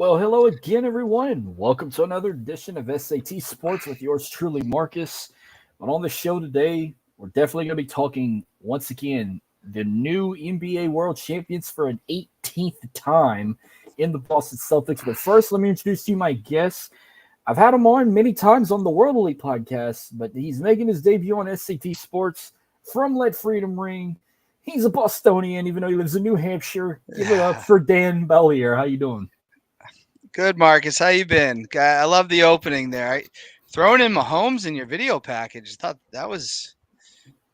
Well, hello again, everyone. Welcome to another edition of SAT Sports with yours truly, Marcus. But on the show today, we're definitely going to be talking once again the new NBA World Champions for an 18th time in the Boston Celtics. But first, let me introduce to you my guest. I've had him on many times on the World Elite podcast, but he's making his debut on SAT Sports from Let Freedom Ring. He's a Bostonian, even though he lives in New Hampshire. Give it up for Dan Beaulieu. How you doing? Good, Marcus. How you been? I love the opening there. Throwing in Mahomes in your video package. Thought that was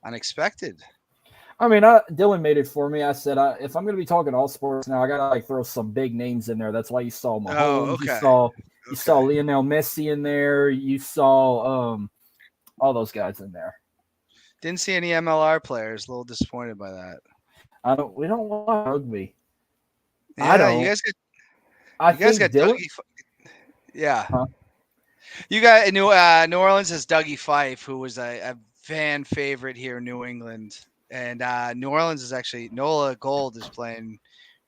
unexpected. I mean, Dylan made it for me. I said, if I'm going to be talking all sports now, I got to throw some big names in there. That's why you saw Mahomes. Oh, okay. You saw Lionel Messi in there. You saw all those guys in there. Didn't see any MLR players. A little disappointed by that. We don't watch rugby. Yeah, I don't. You guys got Dylan. Yeah. Huh? You got New Orleans has Dougie Fife, who was a fan favorite here in New England, and New Orleans is actually Nola Gold is playing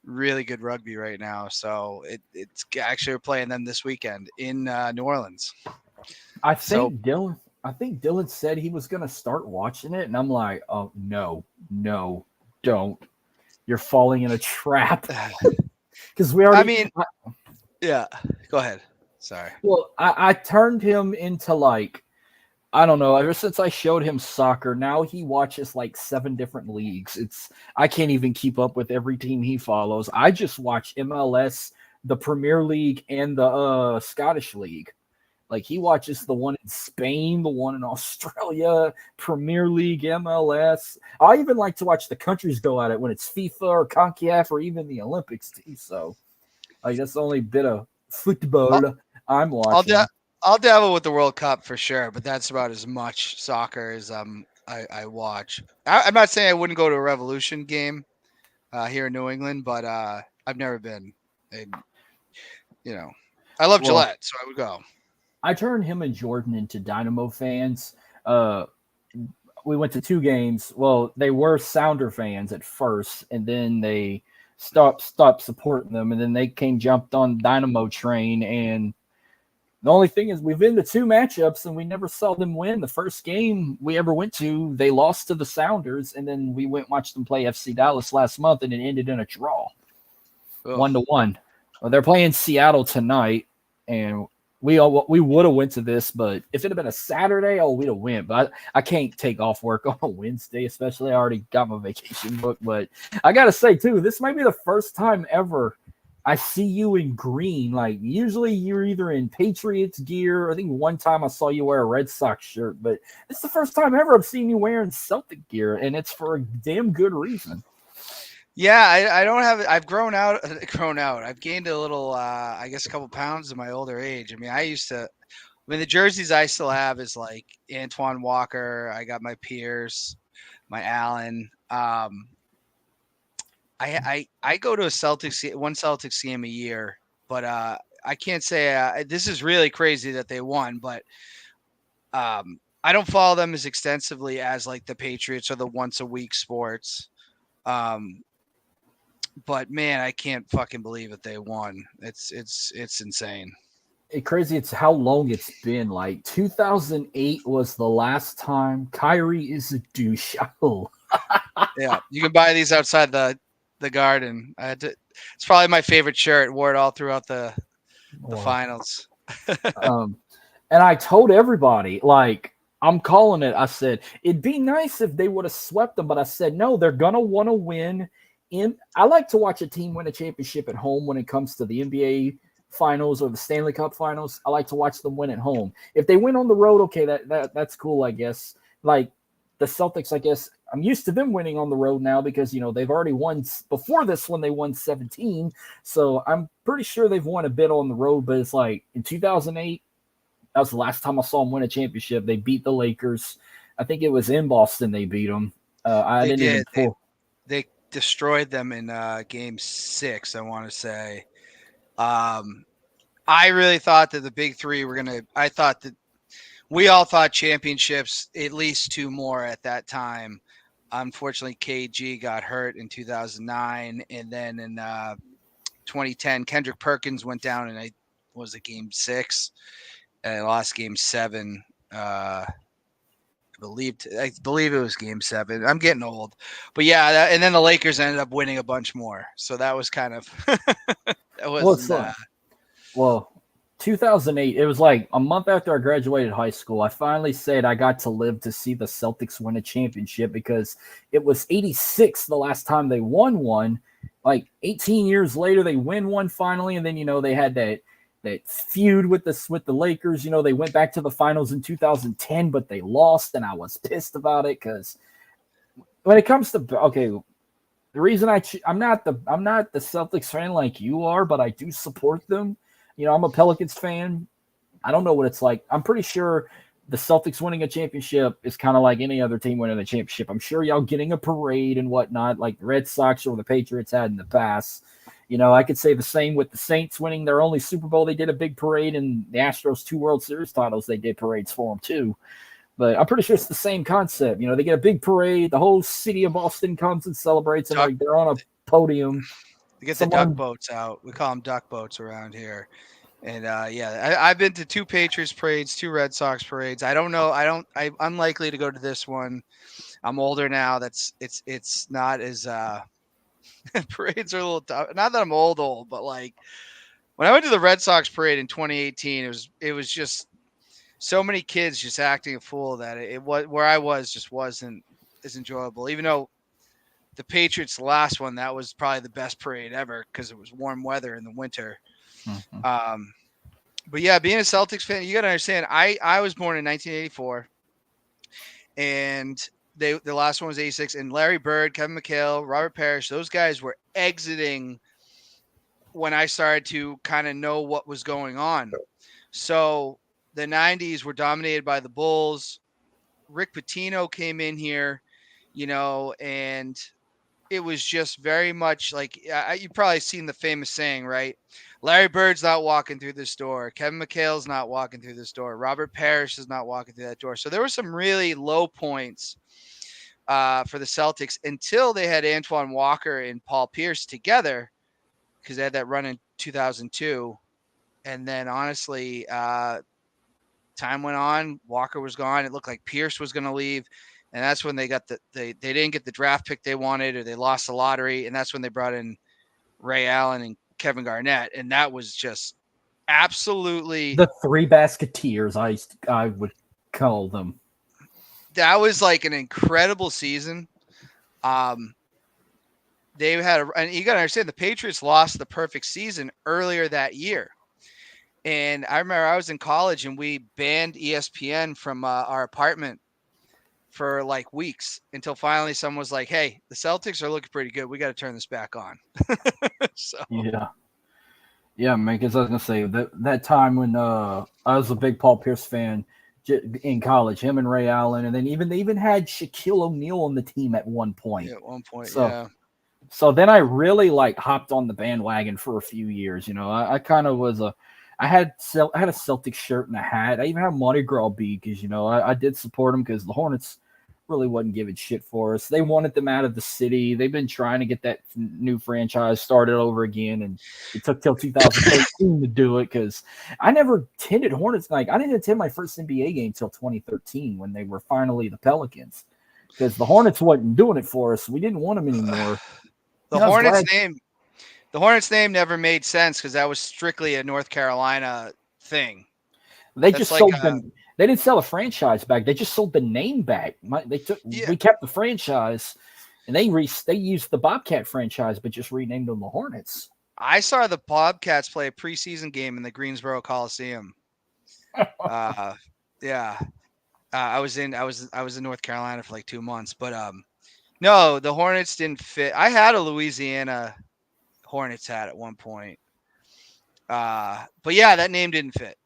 really good rugby right now. So it's actually we're playing them this weekend in New Orleans. I think Dylan said he was going to start watching it, and I'm like, oh no, don't. You're falling in a trap. Because we already. Yeah. Go ahead. Sorry. Well, I turned him into I don't know. Ever since I showed him soccer, now he watches 7 different leagues. I can't even keep up with every team he follows. I just watch MLS, the Premier League, and the Scottish League. He watches the one in Spain, the one in Australia, Premier League, MLS. I even like to watch the countries go at it when it's FIFA or CONCACAF or even the Olympics too. So, that's the only bit of football I'm watching. I'll dabble with the World Cup for sure, but that's about as much soccer as I watch. I'm not saying I wouldn't go to a Revolution game here in New England, but I've never been. And, I love Gillette, so I would go. I turned him and Jordan into Dynamo fans. We went to 2 games. Well, they were Sounder fans at first, and then they stopped supporting them, and then they jumped on Dynamo train. And the only thing is, we've been to 2 matchups, and we never saw them win. The first game we ever went to, they lost to the Sounders, and then we went and watched them play FC Dallas last month, and it ended in a draw, 1-1. Well, they're playing Seattle tonight, and we would have went to this, but if it had been a Saturday, we'd have went. But I can't take off work on a Wednesday, especially I already got my vacation booked. But I got to say, too, this might be the first time ever I see you in green. Usually you're either in Patriots gear. I think one time I saw you wear a Red Sox shirt. But it's the first time ever I've seen you wearing Celtic gear, and it's for a damn good reason. Yeah, I don't have. I've grown out. I've gained a little. I guess a couple pounds in my older age. I mean, the jerseys I still have is Antoine Walker. I got my Pierce, my Allen. I go to one Celtics game a year, but I can't say this is really crazy that they won, but I don't follow them as extensively as the Patriots or the once a week sports. But man, I can't fucking believe that they won. It's insane. It's crazy. It's how long it's been. 2008 was the last time. Kyrie is a douche. Oh. Yeah, you can buy these outside the garden. It's probably my favorite shirt. Wore it all throughout the finals. And I told everybody, I'm calling it. I said it'd be nice if they would have swept them, but I said no. They're gonna want to win. I like to watch a team win a championship at home when it comes to the NBA Finals or the Stanley Cup Finals. I like to watch them win at home. If they win on the road, okay, that's cool, I guess. The Celtics, I guess, I'm used to them winning on the road now because, they've already won before this when they won 17. So I'm pretty sure they've won a bit on the road, but it's in 2008, that was the last time I saw them win a championship. They beat the Lakers. I think it was in Boston they beat them. They destroyed them in game 6, I want to say. I really thought that the big 3 were I thought that we all thought championships, at least 2 more at that time. Unfortunately, KG got hurt in 2009, and then in 2010, Kendrick Perkins went down and was it game 6 and I lost game 7. I believe it was game 7. I'm getting old, but yeah, and then the Lakers ended up winning a bunch more. So that was kind of that was well, 2008. It was like a month after I graduated high school. I finally said I got to live to see the Celtics win a championship because it was 86 the last time they won one. Like 18 years later, they win one finally, and then they had that feud with the Lakers. They went back to the finals in 2010, but they lost, and I was pissed about it because when it comes to the reason I'm not the Celtics fan like you are, but I do support them. I'm a Pelicans fan. I don't know what it's like. I'm pretty sure the Celtics winning a championship is kind of like any other team winning a championship. I'm sure y'all getting a parade and whatnot, like the Red Sox or the Patriots had in the past. I could say the same with the Saints winning their only Super Bowl. They did a big parade, and the Astros 2 World Series titles, they did parades for them too. But I'm pretty sure it's the same concept. They get a big parade. The whole city of Boston comes and celebrates, and they're on a podium. They get the duck boats out. We call them duck boats around here. And I've been to 2 Patriots parades, 2 Red Sox parades. I don't know. I'm unlikely to go to this one. I'm older now. It's not as parades are a little tough. Not that I'm old, but like when I went to the Red Sox parade in 2018, it was just so many kids just acting a fool that it was where I was just wasn't as enjoyable. Even though the Patriots last one, that was probably the best parade ever because it was warm weather in the winter. Mm-hmm. But yeah, being a Celtics fan, you got to understand. I was born in 1984, and the last one was 86. And Larry Bird, Kevin McHale, Robert Parrish, those guys were exiting when I started to kind of know what was going on. So the 90s were dominated by the Bulls. Rick Pitino came in here, and it was just very much like you've probably seen the famous saying, right? Larry Bird's not walking through this door. Kevin McHale's not walking through this door. Robert Parrish is not walking through that door. So there were some really low points for the Celtics until they had Antoine Walker and Paul Pierce together because they had that run in 2002. And then honestly, time went on. Walker was gone. It looked like Pierce was going to leave. And that's when they got they didn't get the draft pick they wanted, or they lost the lottery. And that's when they brought in Ray Allen and Kevin Garnett. And that was just absolutely the 3 Basketeers, I would call them. That was like an incredible season. They had, and you got to understand, the Patriots lost the perfect season earlier that year. And I remember I was in college and we banned ESPN from our apartment for like weeks until finally someone was like, hey, the Celtics are looking pretty good. We got to turn this back on. So yeah, man, because I was going to say that time when I was a big Paul Pierce fan in college, him and Ray Allen, and then they even had Shaquille O'Neal on the team at one point. Yeah, at one point, So then I really hopped on the bandwagon for a few years. I kind of was I had a Celtics shirt and a hat. I even had a Mardi Gras bead because, I did support them because the Hornets really wasn't giving shit for us. They wanted them out of the city. They've been trying to get that new franchise started over again, and it took till 2013 to do it because I never attended Hornets. I didn't attend my first NBA game till 2013 when they were finally the Pelicans because the Hornets wasn't doing it for us. We didn't want them anymore. The Hornets name never made sense because that was strictly a North Carolina thing. They just sold them. They didn't sell a franchise back. They just sold the name back. We kept the franchise, and they used the Bobcat franchise, but just renamed them the Hornets. I saw the Bobcats play a preseason game in the Greensboro Coliseum. I was in North Carolina for like 2 months, but no, the Hornets didn't fit. I had a Louisiana Hornets hat at one point. But yeah, that name didn't fit.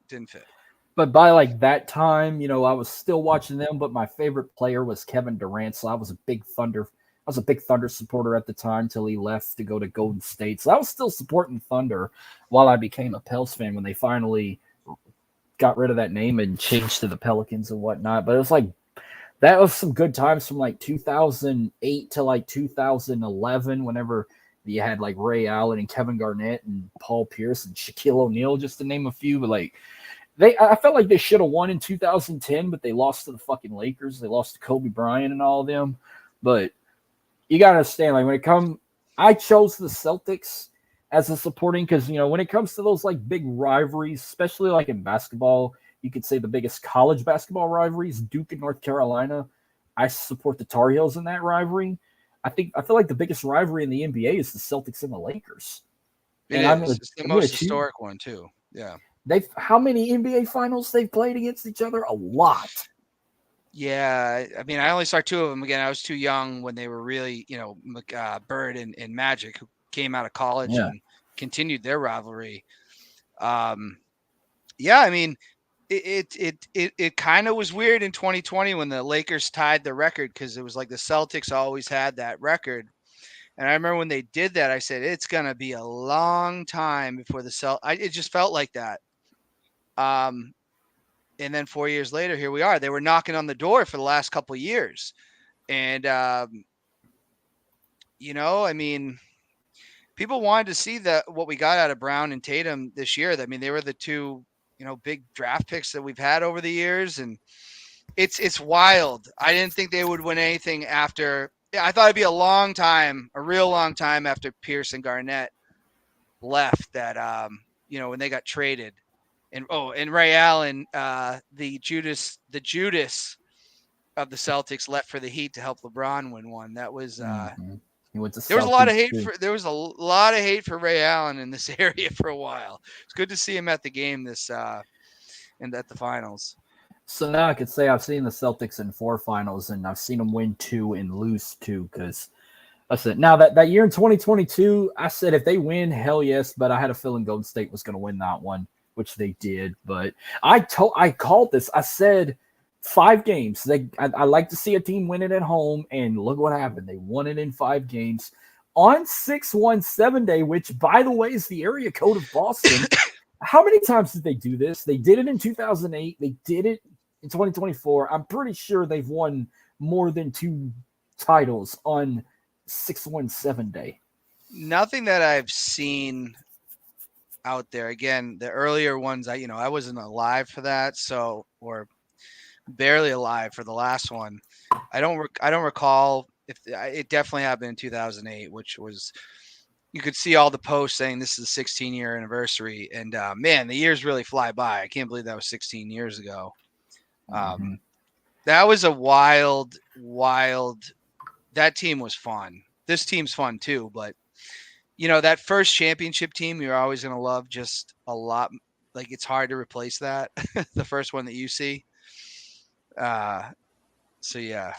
But by that time, I was still watching them, but my favorite player was Kevin Durant. So I was a big Thunder supporter at the time till he left to go to Golden State. So I was still supporting Thunder while I became a Pels fan when they finally got rid of that name and changed to the Pelicans and whatnot. But it was that was some good times from 2008 to 2011 whenever You had like Ray Allen and Kevin Garnett and Paul Pierce and Shaquille O'Neal, just to name a few. But like I felt like they should have won in 2010, but they lost to the fucking Lakers. They lost to Kobe Bryant and all of them. But you gotta understand, like when it comes, I chose the Celtics as a supporting because when it comes to those like big rivalries, especially like in basketball, you could say the biggest college basketball rivalries, Duke and North Carolina. I support the Tar Heels in that rivalry. I feel like the biggest rivalry in the NBA is the Celtics and the Lakers. It's the most historic one too. Yeah. How many NBA finals they've played against each other? A lot. Yeah, I mean, I only saw two of them. Again, I was too young when they were really, Bird and Magic, who came out of college and continued their rivalry. I mean, it kind of was weird in 2020 when the Lakers tied the record because it was like the Celtics always had that record. And I remember when they did that, I said, it's going to be a long time before it just felt like that. And then 4 years later, here we are. They were knocking on the door for the last couple of years. And, I mean, people wanted to see what we got out of Brown and Tatum this year. I mean, they were the two, big draft picks that we've had over the years. And it's wild. I didn't think they would win anything after. I thought it'd be a real long time after Pierce and Garnett left that, when they got traded. And Ray Allen, the Judas of the Celtics, left for the Heat to help LeBron win one. That was He went to there was a lot of hate too. there was a lot of hate for Ray Allen in this area for a while. It's good to see him at the game and at the finals. So now I could say I've seen the Celtics in 4 finals, and I've seen them win 2 and lose 2 because I said now that year in 2022, I said if they win, hell yes, but I had a feeling Golden State was going to win that one, which they did. But I called this. I said 5 games. I like to see a team win it at home, and look what happened. They won it in 5 games on 617 day, which, by the way, is the area code of Boston. How many times did they do this? They did it in 2008. They did it in 2024. I'm pretty sure they've won more than 2 titles on 617 day. Nothing that I've seen out there. Again, the earlier ones, I wasn't alive for that, or barely alive for the last one. I don't recall if it definitely happened in 2008, which was, you could see all the posts saying this is the 16-year anniversary, and man, the years really fly by. I can't believe that was 16 years ago. That was a wild. That team was fun. This team's fun too, but that first championship team, you're always going to love just a lot. Like, it's hard to replace that. The first one that you see. So yeah.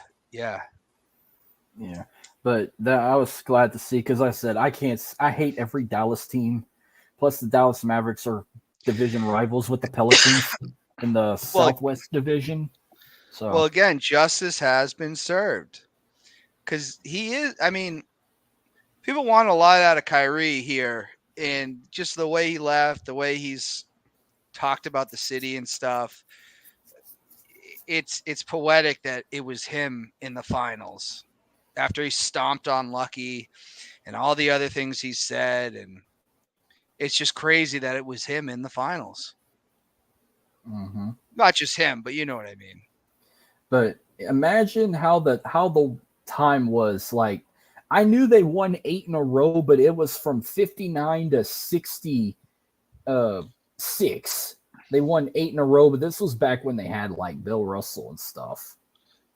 But I was glad to see, because I said I hate every Dallas team. Plus, the Dallas Mavericks are division rivals with the Pelicans in the Southwest Division. So, well, again, justice has been served, because he is. I mean, people want a lot out of Kyrie here, and just the way he left, the way he's talked about the city and stuff. It's poetic that it was him in the finals after he stomped on Lucky and all the other things he said, and it's just crazy that it was him in the finals. Mm-hmm. Not just him, but you know what I mean. But imagine how the time was. Like, I knew they won 8 in a row, but it was from 59 to 66. They won 8 in a row, but this was back when they had like Bill Russell and stuff.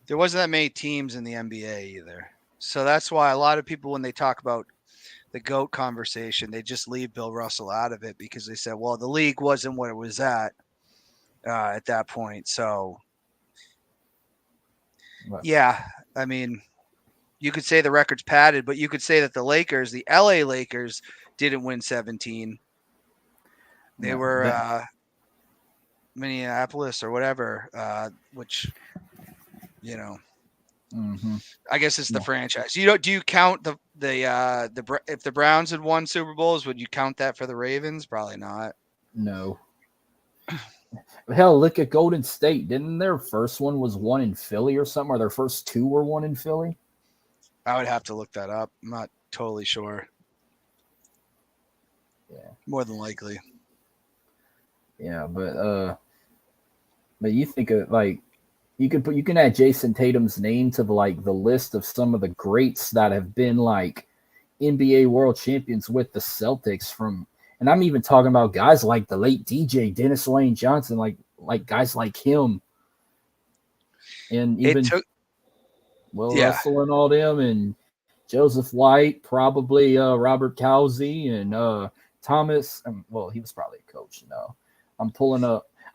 There wasn't that many teams in the NBA either. So that's why a lot of people, when they talk about the GOAT conversation, they just leave Bill Russell out of it, because they said, well, the league wasn't what it was at that point. So, yeah, I mean, you could say the record's padded, but you could say that the LA Lakers, didn't win 17. They were Minneapolis or whatever, which, I guess it's the franchise. Do you count the if the Browns had won Super Bowls, would you count that for the Ravens? Probably not. No. Hell, look at Golden State. Didn't their first one was won in Philly or something? Or their first 2 were won in Philly? I would have to look that up. I'm not totally sure. More than likely. Yeah, but you think of like you can add Jason Tatum's name to the list of some of the greats that have been like NBA world champions with the Celtics and I'm even talking about guys like the late DJ Dennis Lane Johnson, like guys like him, and even Will Russell and all them, and Joseph White, probably Robert Cowsey, and Thomas. Well, he was probably a coach. No, I'm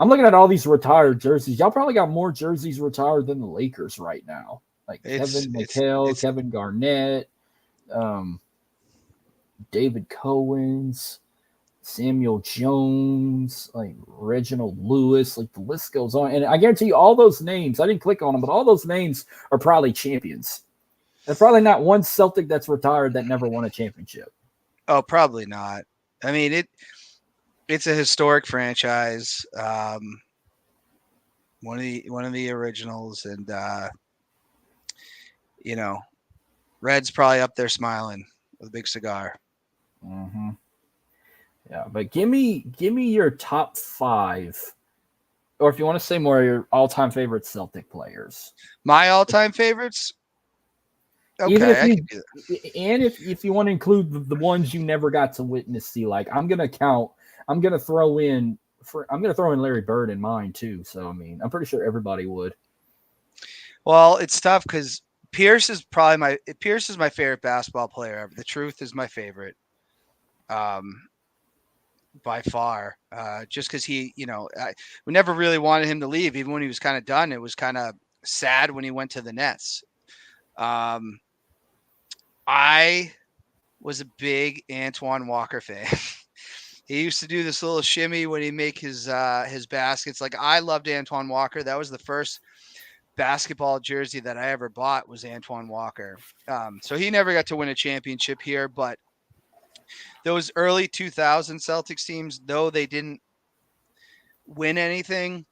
looking at all these retired jerseys. Y'all probably got more jerseys retired than the Lakers right now. Like Kevin McHale, Kevin Garnett, David Cowens, Samuel Jones, like Reginald Lewis, like the list goes on. And I guarantee you all those names, I didn't click on them, but all those names are probably champions. There's probably not one Celtic that's retired that never won a championship. Oh, probably not. I mean, it's a historic franchise. One of the originals, and Red's probably up there smiling with a big cigar. Mm-hmm. Yeah, but give me your top 5, or if you want to say more, your all-time favorite Celtic players. My all-time favorites. Okay, if you want to include the ones you never got to witness, I'm gonna throw in Larry Bird in mine too. So I mean, I'm pretty sure everybody would. Well, it's tough because Pierce is my favorite basketball player ever. The Truth is my favorite, by far. Just because we never really wanted him to leave, even when he was kind of done. It was kind of sad when he went to the Nets. I was a big Antoine Walker fan. He used to do this little shimmy when he make his baskets. Like, I loved Antoine Walker. That was the first basketball jersey that I ever bought, was Antoine Walker. So he never got to win a championship here, but those early 2000 Celtics teams, though they didn't win anything,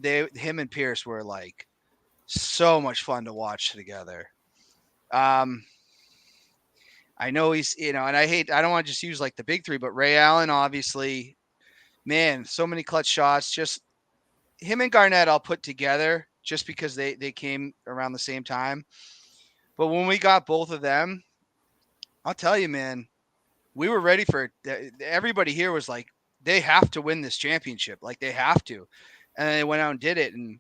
him and Pierce were like so much fun to watch together. I know he's, and I don't want to just use like the big three, but Ray Allen, obviously, man, so many clutch shots. Just him and Garnett I'll put together just because they came around the same time. But when we got both of them, I'll tell you, man, we were ready for it. Everybody here was like, they have to win this championship. Like, they have to. And they went out and did it. And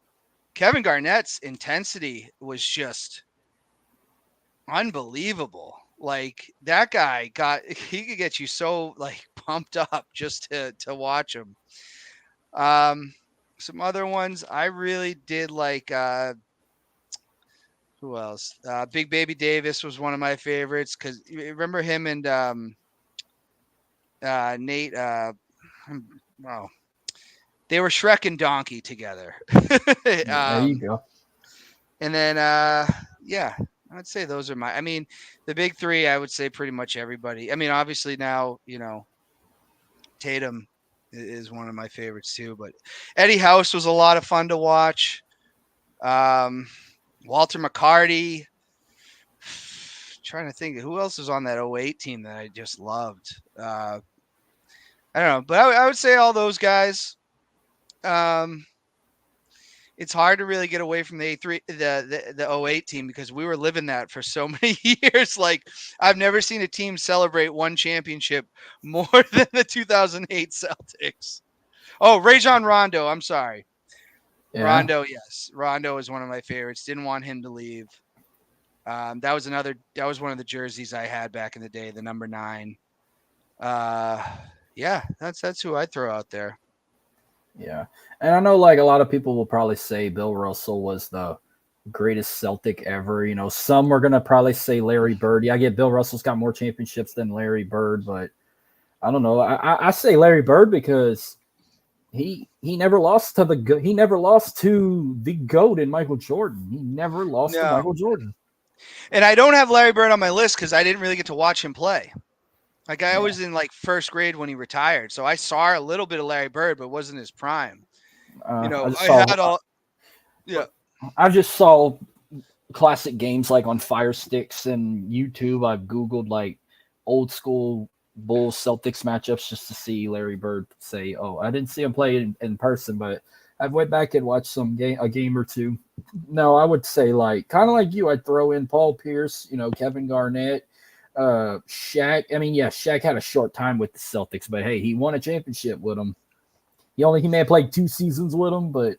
Kevin Garnett's intensity was just unbelievable. Like, that guy he could get you so like pumped up just to watch him. Some other ones I really did like, who else? Big Baby Davis was one of my favorites, because you remember him and Nate. Wow, they were Shrek and Donkey together. There you go. And then yeah, I'd say those are the big three. I would say pretty much everybody. I mean, obviously now, Tatum is one of my favorites too, but Eddie House was a lot of fun to watch. Walter McCarty. Trying to think of who else was on that 08 team that I just loved. I don't know, but I would say all those guys. It's hard to really get away from the 08 team, because we were living that for so many years. Like, I've never seen a team celebrate one championship more than the 2008 Celtics. Oh, Rajon Rondo. I'm sorry. Yeah. Rondo. Yes. Rondo is one of my favorites. Didn't want him to leave. That was one of the jerseys I had back in the day, the number 9. Yeah, that's who I throw out there. Yeah. And I know like a lot of people will probably say Bill Russell was the greatest Celtic ever. Some are going to probably say Larry Bird. Yeah, I get Bill Russell's got more championships than Larry Bird, but I don't know. I say Larry Bird because he never lost to the GOAT in Michael Jordan. He never lost to Michael Jordan. And I don't have Larry Bird on my list because I didn't really get to watch him play. Like, I was in like first grade when he retired, so I saw a little bit of Larry Bird, but it wasn't his prime. I just saw classic games like on Fire Sticks and YouTube. I've Googled like old school Bulls Celtics matchups just to see Larry Bird say, "Oh, I didn't see him play in person, but I've went back and watched a game or two." No, I would say like kind of like you. I'd throw in Paul Pierce, Kevin Garnett, Shaq. I mean, yeah, Shaq had a short time with the Celtics, but hey, he won a championship with them. He may have played 2 seasons with them, but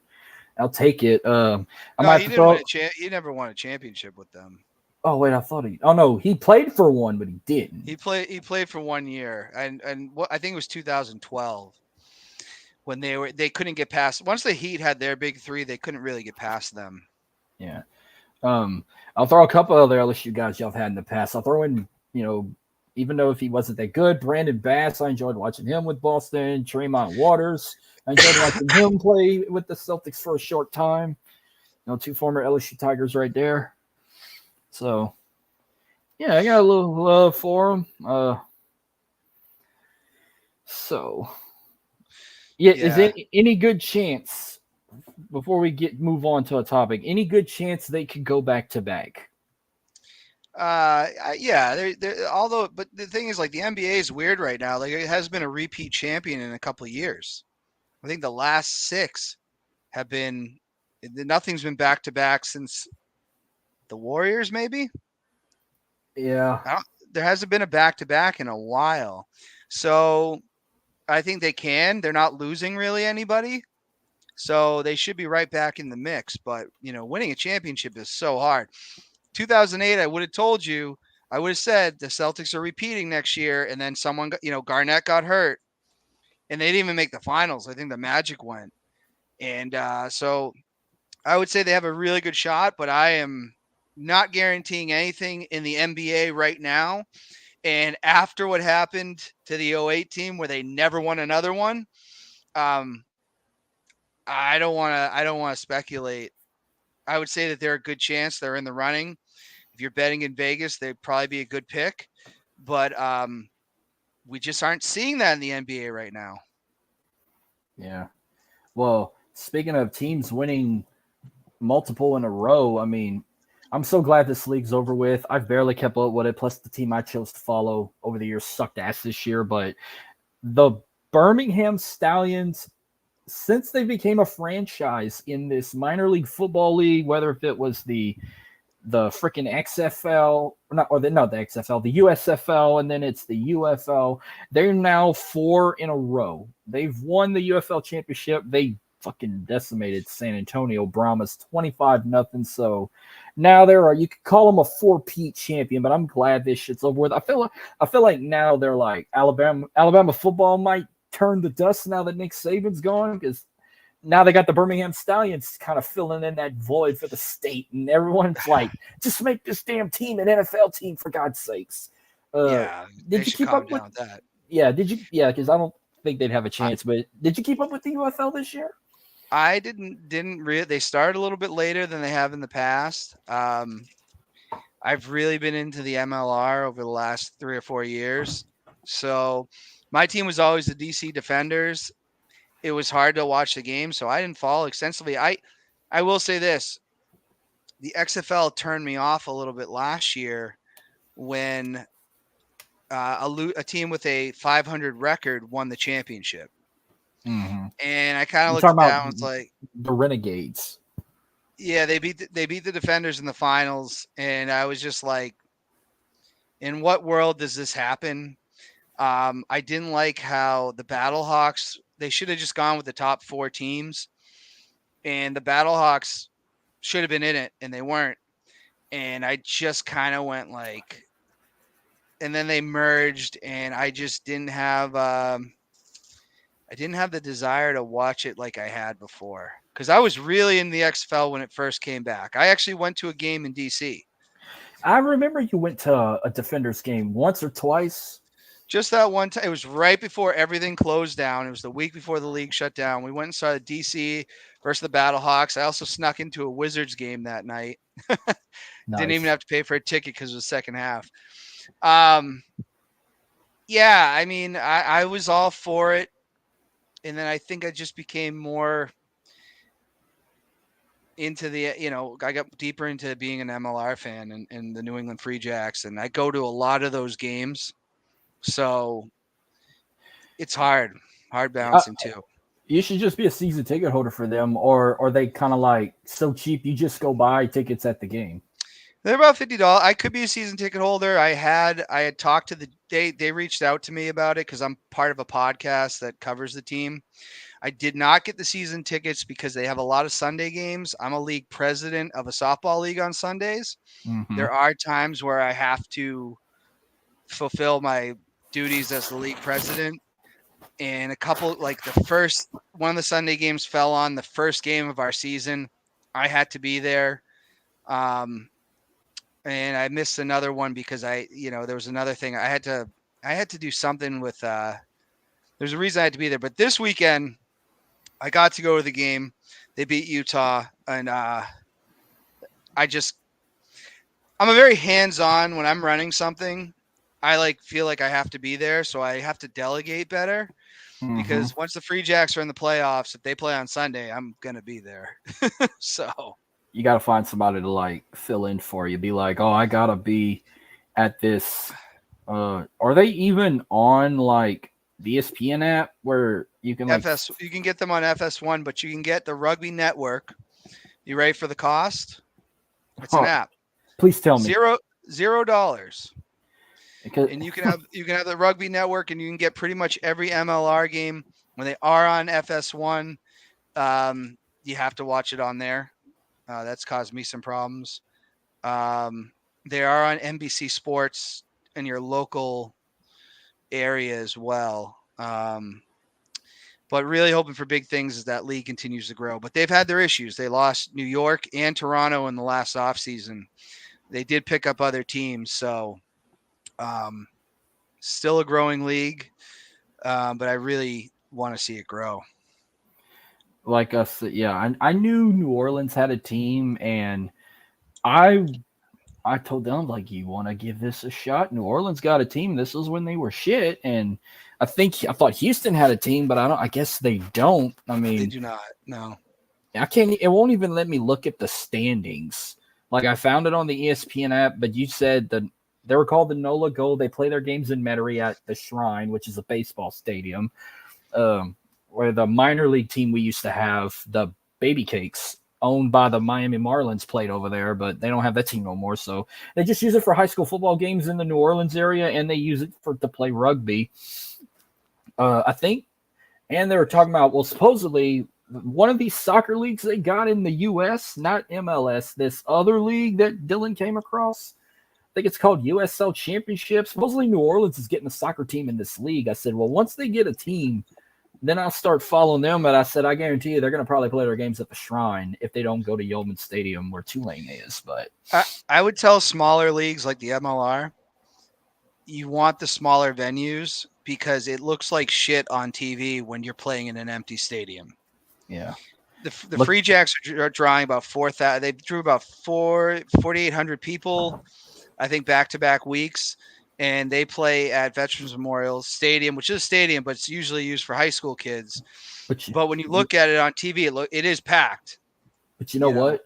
I'll take it. I No, might have he to didn't throw. win he never won a championship with them. Oh wait, I thought he. Oh no, he played for one, but he didn't. He played for 1 year, and what I think it was 2012 when they couldn't get past. Once the Heat had their big three, they couldn't really get past them. Yeah. I'll throw a couple other LSU guys y'all have had in the past. I'll throw in, even though if he wasn't that good, Brandon Bass. I enjoyed watching him with Boston. Tremont Waters. I enjoyed watching him play with the Celtics for a short time. 2 former LSU Tigers right there. So, yeah, I got a little love for him. Is there any good chance before we move on to a topic? Any good chance they could go back to back? Yeah. Although, but the thing is, like the NBA is weird right now. Like it has been a repeat champion in a couple of years. I think the last 6 have been. Nothing's been back to back since the Warriors, maybe. Yeah. There hasn't been a back to back in a while, so I think they can. They're not losing really anybody. So they should be right back in the mix. But, winning a championship is so hard. 2008, I would have told you, I would have said the Celtics are repeating next year. And then someone, Garnett got hurt and they didn't even make the finals. I think the Magic went. And so I would say they have a really good shot, but I am not guaranteeing anything in the NBA right now. And after what happened to the 08 team where they never won another one, I don't want to speculate. I would say that they're a good chance. They're in the running. If you're betting in Vegas, they'd probably be a good pick. But we just aren't seeing that in the NBA right now. Yeah. Well, speaking of teams winning multiple in a row, I mean, I'm so glad this league's over with. I've barely kept up with it. Plus, the team I chose to follow over the years sucked ass this year. But the Birmingham Stallions, since they became a franchise in this minor league football league, whether if it was the freaking XFL, not the XFL, the USFL, and then it's the UFL. They're now 4 in a row. They've won the UFL championship. They fucking decimated San Antonio Brahmas 25-0. So now you could call them a 4-peat champion, but I'm glad this shit's over with. I feel like now they're like Alabama football might turn the dust now that Nick Saban's gone, because now they got the Birmingham Stallions kind of filling in that void for the state, and everyone's like, just make this damn team an NFL team, for God's sakes. Did you keep up with that? Yeah, did you? Yeah, because I don't think they'd have a chance. But did you keep up with the UFL this year? I didn't really. They started a little bit later than they have in the past. I've really been into the MLR over the last 3 or 4 years. So my team was always the DC Defenders. It was hard to watch the game, so I didn't follow extensively. I will say this. The XFL turned me off a little bit last year when a team with a 500 record won the championship. Mm-hmm. And I kind of looked at that and was like, the Renegades. Yeah, they beat the Defenders in the finals, and I was just like, in what world does this happen? I didn't like how the Battlehawks, they should have just gone with the top 4 teams, and the Battlehawks should have been in it, and they weren't. And I just kind of went like, and then they merged, and I just didn't have the desire to watch it like I had before, because I was really in the XFL when it first came back. I actually went to a game in DC. I remember you went to a Defenders game once or twice. Just that one time. It was right before everything closed down. It was the week before the league shut down. We went and saw the DC versus the Battlehawks. I also snuck into a Wizards game that night. Nice. Didn't even have to pay for a ticket because it was second half. Yeah, I mean, I was all for it. And then I think I just became more into the, I got deeper into being an MLR fan and the New England Free Jacks. And I go to a lot of those games. So it's hard balancing too. You should just be a season ticket holder for them, or are they kind of like so cheap you just go buy tickets at the game? They're about $50. I could be a season ticket holder. I had talked to they reached out to me about it because I'm part of a podcast that covers the team. I did not get the season tickets because they have a lot of Sunday games. I'm a league president of a softball league on Sundays. Mm-hmm. There are times where I have to fulfill my duties as the league president. And a couple, like the first one of the Sunday games fell on the first game of our season. I had to be there. And I missed another one because there was another thing I had to do something with, there's a reason I had to be there, but this weekend I got to go to the game. They beat Utah, and I'm a very hands-on when I'm running something. I feel like I have to be there, so I have to delegate better. Mm-hmm. Because once the Free Jacks are in the playoffs, if they play on Sunday, I'm gonna be there. So you got to find somebody to like fill in for you. Be like, oh, I gotta be at this. Are they even on like the ESPN app where you can like you can get them on FS1, but you can get the Rugby Network. You ready for the cost? It's an app. Please tell me. $0. And you can have the Rugby Network, and you can get pretty much every MLR game when they are on FS1. You have to watch it on there. That's caused me some problems. They are on NBC Sports in your local area as well. But really hoping for big things as that league continues to grow. But they've had their issues. They lost New York and Toronto in the last offseason. They did pick up other teams, so still a growing league, but I really want to see it grow. Like us, yeah. I knew New Orleans had a team, and I told them, like, you want to give this a shot? New Orleans got a team. This was when they were shit, and I thought Houston had a team, but I guess they don't. I mean, they do not. No, I can't. It won't even let me look at the standings. Like I found it on the ESPN app, but you said that they were called the NOLA Gold. They play their games in Metairie at the Shrine, which is a baseball stadium, where the minor league team we used to have, the Baby Cakes, owned by the Miami Marlins, played over there, but they don't have that team no more. So they just use it for high school football games in the New Orleans area, and they use it to play rugby. I think, and they were talking about, well, supposedly one of these soccer leagues they got in the U.S., not MLS, this other league that Dylan came across. I think it's called USL Championship. Supposedly New Orleans is getting a soccer team in this league. I said, well, once they get a team, then I'll start following them. But I said, I guarantee you they're going to probably play their games at the Shrine if they don't go to Yeoman Stadium where Tulane is. But I would tell smaller leagues like the MLR, you want the smaller venues because it looks like shit on TV when you're playing in an empty stadium. Yeah. The Free Jacks are drawing about 4,000. They drew about 4,800 people, I think, back-to-back weeks. And they play at Veterans Memorial Stadium, which is a stadium, but it's usually used for high school kids. But when you look at it on TV, it is packed. But you know what?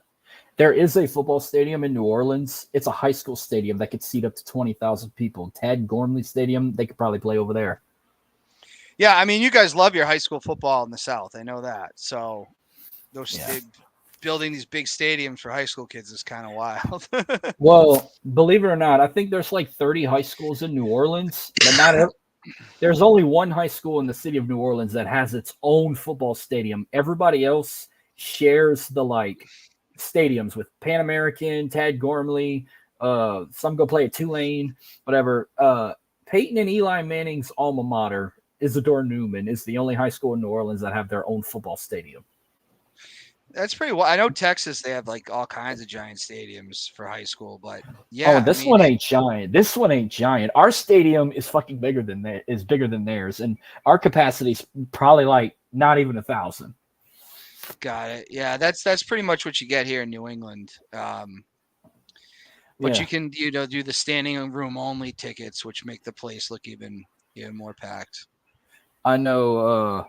There is a football stadium in New Orleans. It's a high school stadium that could seat up to 20,000 people. Tad Gormley Stadium, they could probably play over there. Yeah, I mean, you guys love your high school football in the South. I know that. So building these big stadiums for high school kids is kind of wild. Well, believe it or not, I think there's like 30 high schools in New Orleans, but there's only one high school in the city of New Orleans that has its own football stadium. Everybody else shares the stadiums with Pan American, Tad Gormley, some go play at Tulane, whatever. Peyton and Eli Manning's alma mater, Isidore Newman, is the only high school in New Orleans that have their own football stadium. That's pretty well. I know Texas, they have all kinds of giant stadiums for high school, but yeah. Oh, this one ain't giant. This one ain't giant. Our stadium is fucking bigger than theirs, and our capacity is probably not even 1,000. Got it. Yeah, that's pretty much what you get here in New England. But you can do the standing room only tickets, which make the place look even more packed. I know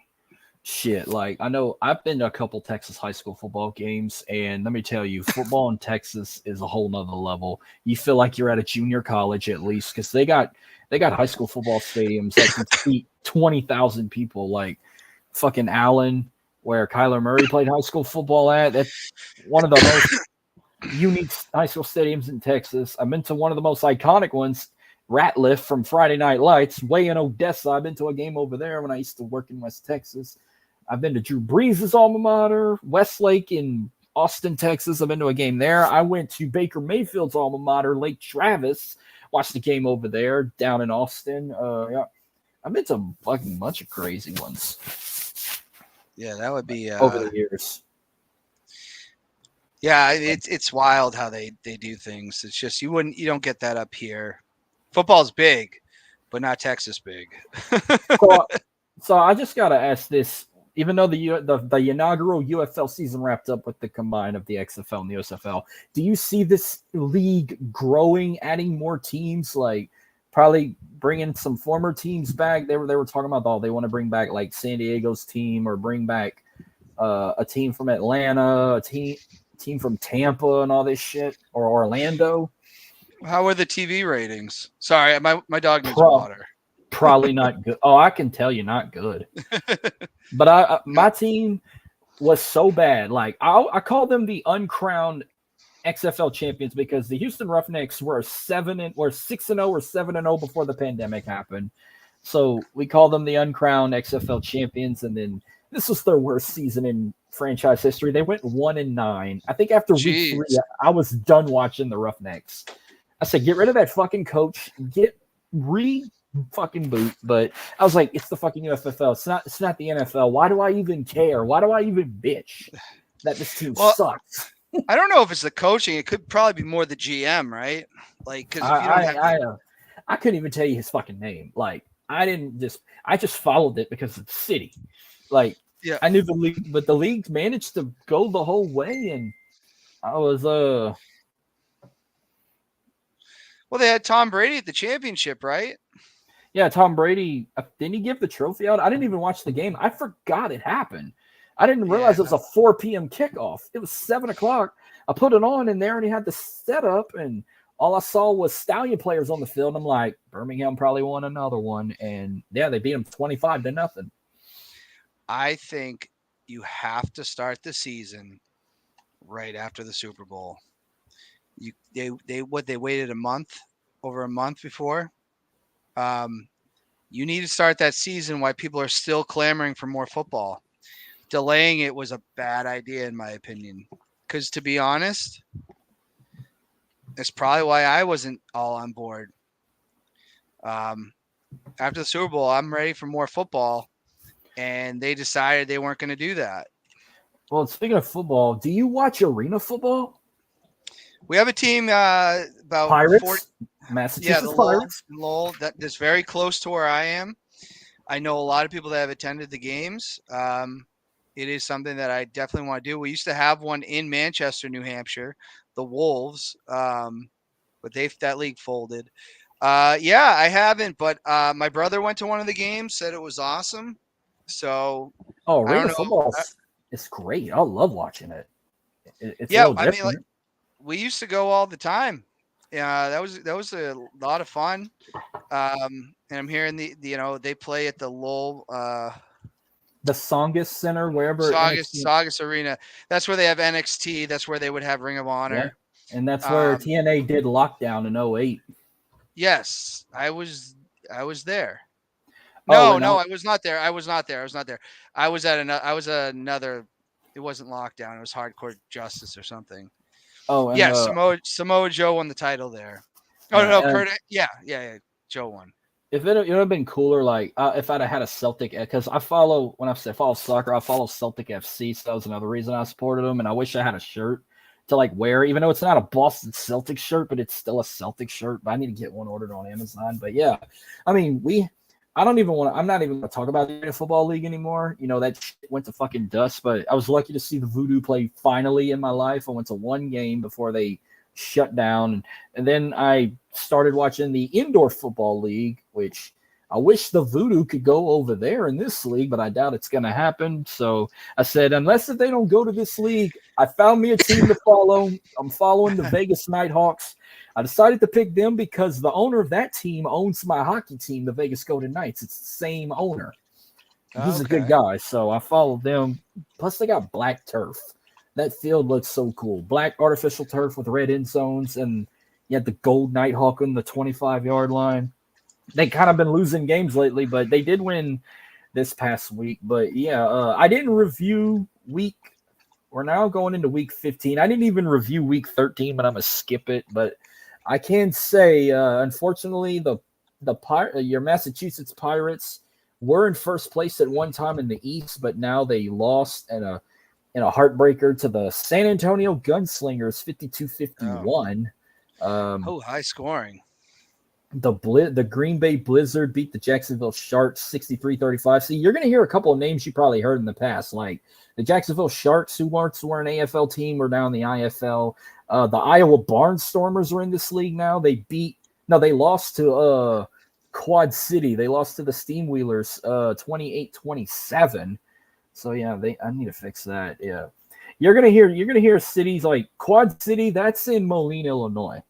Shit, like I know I've been to a couple Texas high school football games, and let me tell you, football in Texas is a whole nother level. You feel like you're at a junior college at least, because they got high school football stadiums that can seat 20,000 people, like fucking Allen, where Kyler Murray played high school football at. That's one of the most unique high school stadiums in Texas. I've been to one of the most iconic ones, Ratliff from Friday Night Lights, way in Odessa. I've been to a game over there when I used to work in West Texas. I've been to Drew Brees' alma mater, Westlake in Austin, Texas. I've been to a game there. I went to Baker Mayfield's alma mater, Lake Travis, watched the game over there down in Austin. Yeah, I've been to a fucking bunch of crazy ones. Yeah, that would be over the years. Yeah, it's wild how they do things. It's just you don't get that up here. Football's big, but not Texas big. So I just gotta ask this. Even though the inaugural UFL season wrapped up with the combine of the XFL and the USFL, do you see this league growing, adding more teams, like probably bringing some former teams back? They were talking about they want to bring back like San Diego's team, or bring back a team from Atlanta, a team from Tampa, and all this shit, or Orlando. How are the TV ratings? Sorry, my dog needs water. Probably not good. Oh, I can tell you, not good. But my team was so bad. Like I call them the uncrowned XFL champions, because the Houston Roughnecks were 6-0 or 7-0 before the pandemic happened. So we call them the uncrowned XFL champions. And then this was their worst season in franchise history. They went 1-9. I think after week 3, I was done watching the Roughnecks. I said, get rid of that fucking coach. Fucking boot. But I was like, it's the fucking UFFL. It's not the NFL. Why do I even care? Why do I even bitch that this team sucks? I don't know if it's the coaching. It could probably be more the GM, right? Like, because if you don't I couldn't even tell you his fucking name. Like, I just followed it because of the city. Like, yeah, I knew the league, but the league managed to go the whole way, and I was Well, they had Tom Brady at the championship, right? Yeah, Tom Brady. Didn't he give the trophy out? I didn't even watch the game. I forgot it happened. I didn't realize it was a 4 p.m. kickoff. It was 7 o'clock. I put it on, and they already had the setup, and all I saw was Stallion players on the field. I'm like, Birmingham probably won another one, and yeah, they beat them 25-0. I think you have to start the season right after the Super Bowl. They waited over a month before. You need to start that season while people are still clamoring for more football. Delaying it was a bad idea, in my opinion. Because to be honest, that's probably why I wasn't all on board. After the Super Bowl, I'm ready for more football, and they decided they weren't going to do that. Well, speaking of football, do you watch arena football? We have a team about Pirates, Massachusetts Pirates. Lowell, that's very close to where I am. I know a lot of people that have attended the games. It is something that I definitely want to do. We used to have one in Manchester, New Hampshire, the Wolves, but that league folded. Yeah, I haven't, but my brother went to one of the games, said it was awesome. So, arena football is great. I love watching it. It's I mean, like, we used to go all the time. Yeah, that was a lot of fun. And I'm hearing they play at the Lowell, the Songus Center, wherever. Saugus Arena. That's where they have NXT. That's where they would have Ring of Honor. Yeah. And that's where TNA did Lockdown in 2008. Yes, I was there. No, I was not there. I was at another. It wasn't Lockdown. It was Hardcore Justice or something. Oh, and yeah, Samoa Joe won the title there. Oh no, Kurt. Yeah. Joe won. If it would have been cooler, like if I'd have had a Celtic, because I follow soccer, I follow Celtic FC, so that was another reason I supported them. And I wish I had a shirt to like wear, even though it's not a Boston Celtics shirt, but it's still a Celtic shirt. But I need to get one ordered on Amazon. But yeah, I mean, I'm not even going to talk about the football league anymore. That shit went to fucking dust. But I was lucky to see the Voodoo play finally in my life. I went to one game before they shut down, and then I started watching the indoor football league, which I wish the Voodoo could go over there in this league, but I doubt it's going to happen. So I said, unless if they don't go to this league, I found me a team to follow. I'm following the Vegas Nighthawks. I decided to pick them because the owner of that team owns my hockey team, the Vegas Golden Knights. It's the same owner. He's a good guy, so I followed them. Plus, they got black turf. That field looks so cool. Black artificial turf with red end zones, and you had the gold Nighthawk on the 25-yard line. They kind of been losing games lately, but they did win this past week. But yeah, I didn't review week. We're now going into week 15. I didn't even review week 13, but I'm gonna skip it. But I can say, unfortunately, your Massachusetts Pirates were in first place at one time in the East, but now they lost in a heartbreaker to the San Antonio Gunslingers, 52-51. High scoring. The Green Bay Blizzard beat the Jacksonville Sharks 63-35. See, you're going to hear a couple of names you probably heard in the past, like the Jacksonville Sharks, who once were an AFL team, are now in the IFL. The Iowa Barnstormers are in this league now. They lost to Quad City. They lost to the Steamwheelers 28-27. So yeah, I need to fix that. Yeah. You're gonna hear cities like Quad City, that's in Moline, Illinois.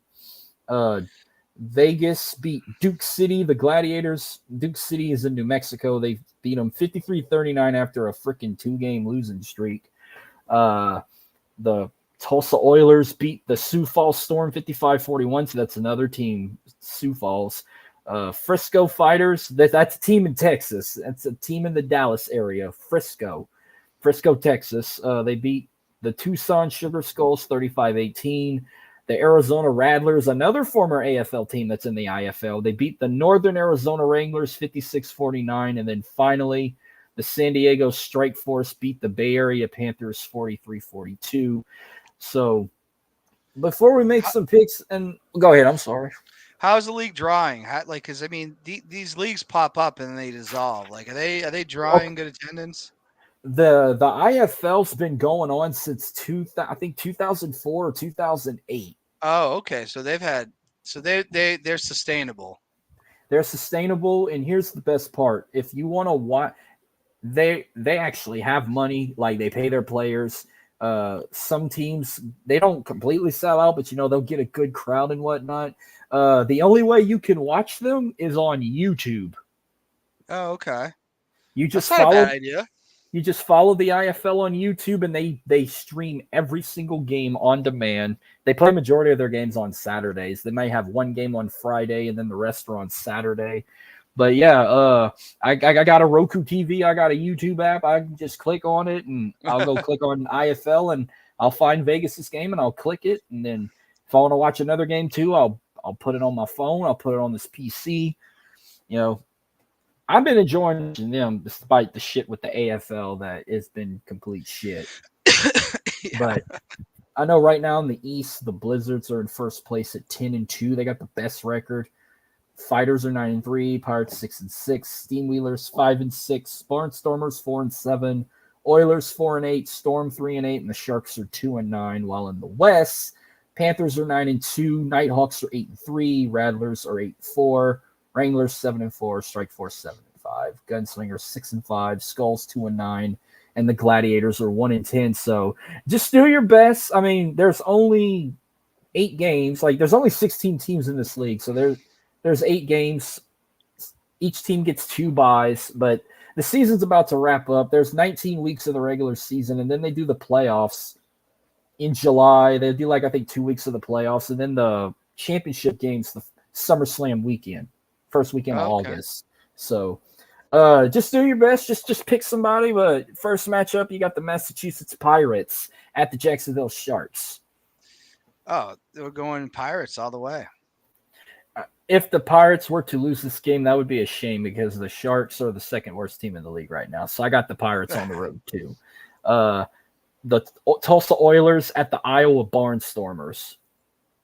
Vegas beat Duke City, the Gladiators. Duke City is in New Mexico. They beat them 53-39 after a freaking 2-game losing streak. The Tulsa Oilers beat the Sioux Falls Storm 55-41, so that's another team, Sioux Falls. Frisco Fighters, that's a team in Texas. That's a team in the Dallas area. Frisco, Texas. They beat the Tucson Sugar Skulls 35-18. The Arizona Rattlers, another former AFL team that's in the IFL, they beat the Northern Arizona Wranglers 56-49. And then finally, the San Diego Strike Force beat the Bay Area Panthers 43-42. So before we make some picks, and go ahead, I'm sorry. How's the league drawing? Because I mean, these leagues pop up and they dissolve. Like, are they drawing good attendance? The IFL's been going on since 2004 or 2008. Oh, okay. So they're sustainable. They're sustainable, and here's the best part: if you want to watch, they actually have money. Like, they pay their players. Some teams, they don't completely sell out, but they'll get a good crowd and whatnot. The only way you can watch them is on YouTube. Oh, okay. That's not a bad idea. You just follow the IFL on YouTube, and they stream every single game on demand. They play majority of their games on Saturdays. They may have one game on Friday, and then the rest are on Saturday. But yeah, I got a Roku TV. I got a YouTube app. I can just click on it, and I'll go click on IFL, and I'll find Vegas's game, and I'll click it. And then if I want to watch another game too, I'll put it on my phone. I'll put it on this PC. I've been enjoying them despite the shit with the AFL that has been complete shit. Yeah. But I know right now in the East, the Blizzards are in first place at 10-2. They got the best record. Fighters are 9-3, Pirates 6-6, Steamwheelers 5-6, Barnstormers 4-7, Oilers 4-8, Storm 3-8, and the Sharks are 2-9. While in the West, Panthers are 9-2, Nighthawks are 8-3, Rattlers are 8-4. Wranglers 7-4, Strike Force 7-5, Gunslingers 6-5, Skulls 2-9, and the Gladiators are 1-10. So just do your best. I mean, there's only 8 games. Like, there's only 16 teams in this league, so there's 8 games. Each team gets 2 byes, but the season's about to wrap up. There's 19 weeks of the regular season, and then they do the playoffs in July. They do, I think 2 weeks of the playoffs, and then the championship games the SummerSlam weekend. First weekend of August. So just do your best. Just pick somebody. But first matchup, you got the Massachusetts Pirates at the Jacksonville Sharks. Oh, we're going Pirates all the way. If the Pirates were to lose this game, that would be a shame because the Sharks are the second worst team in the league right now. So I got the Pirates on the road too. The Tulsa Oilers at the Iowa Barnstormers.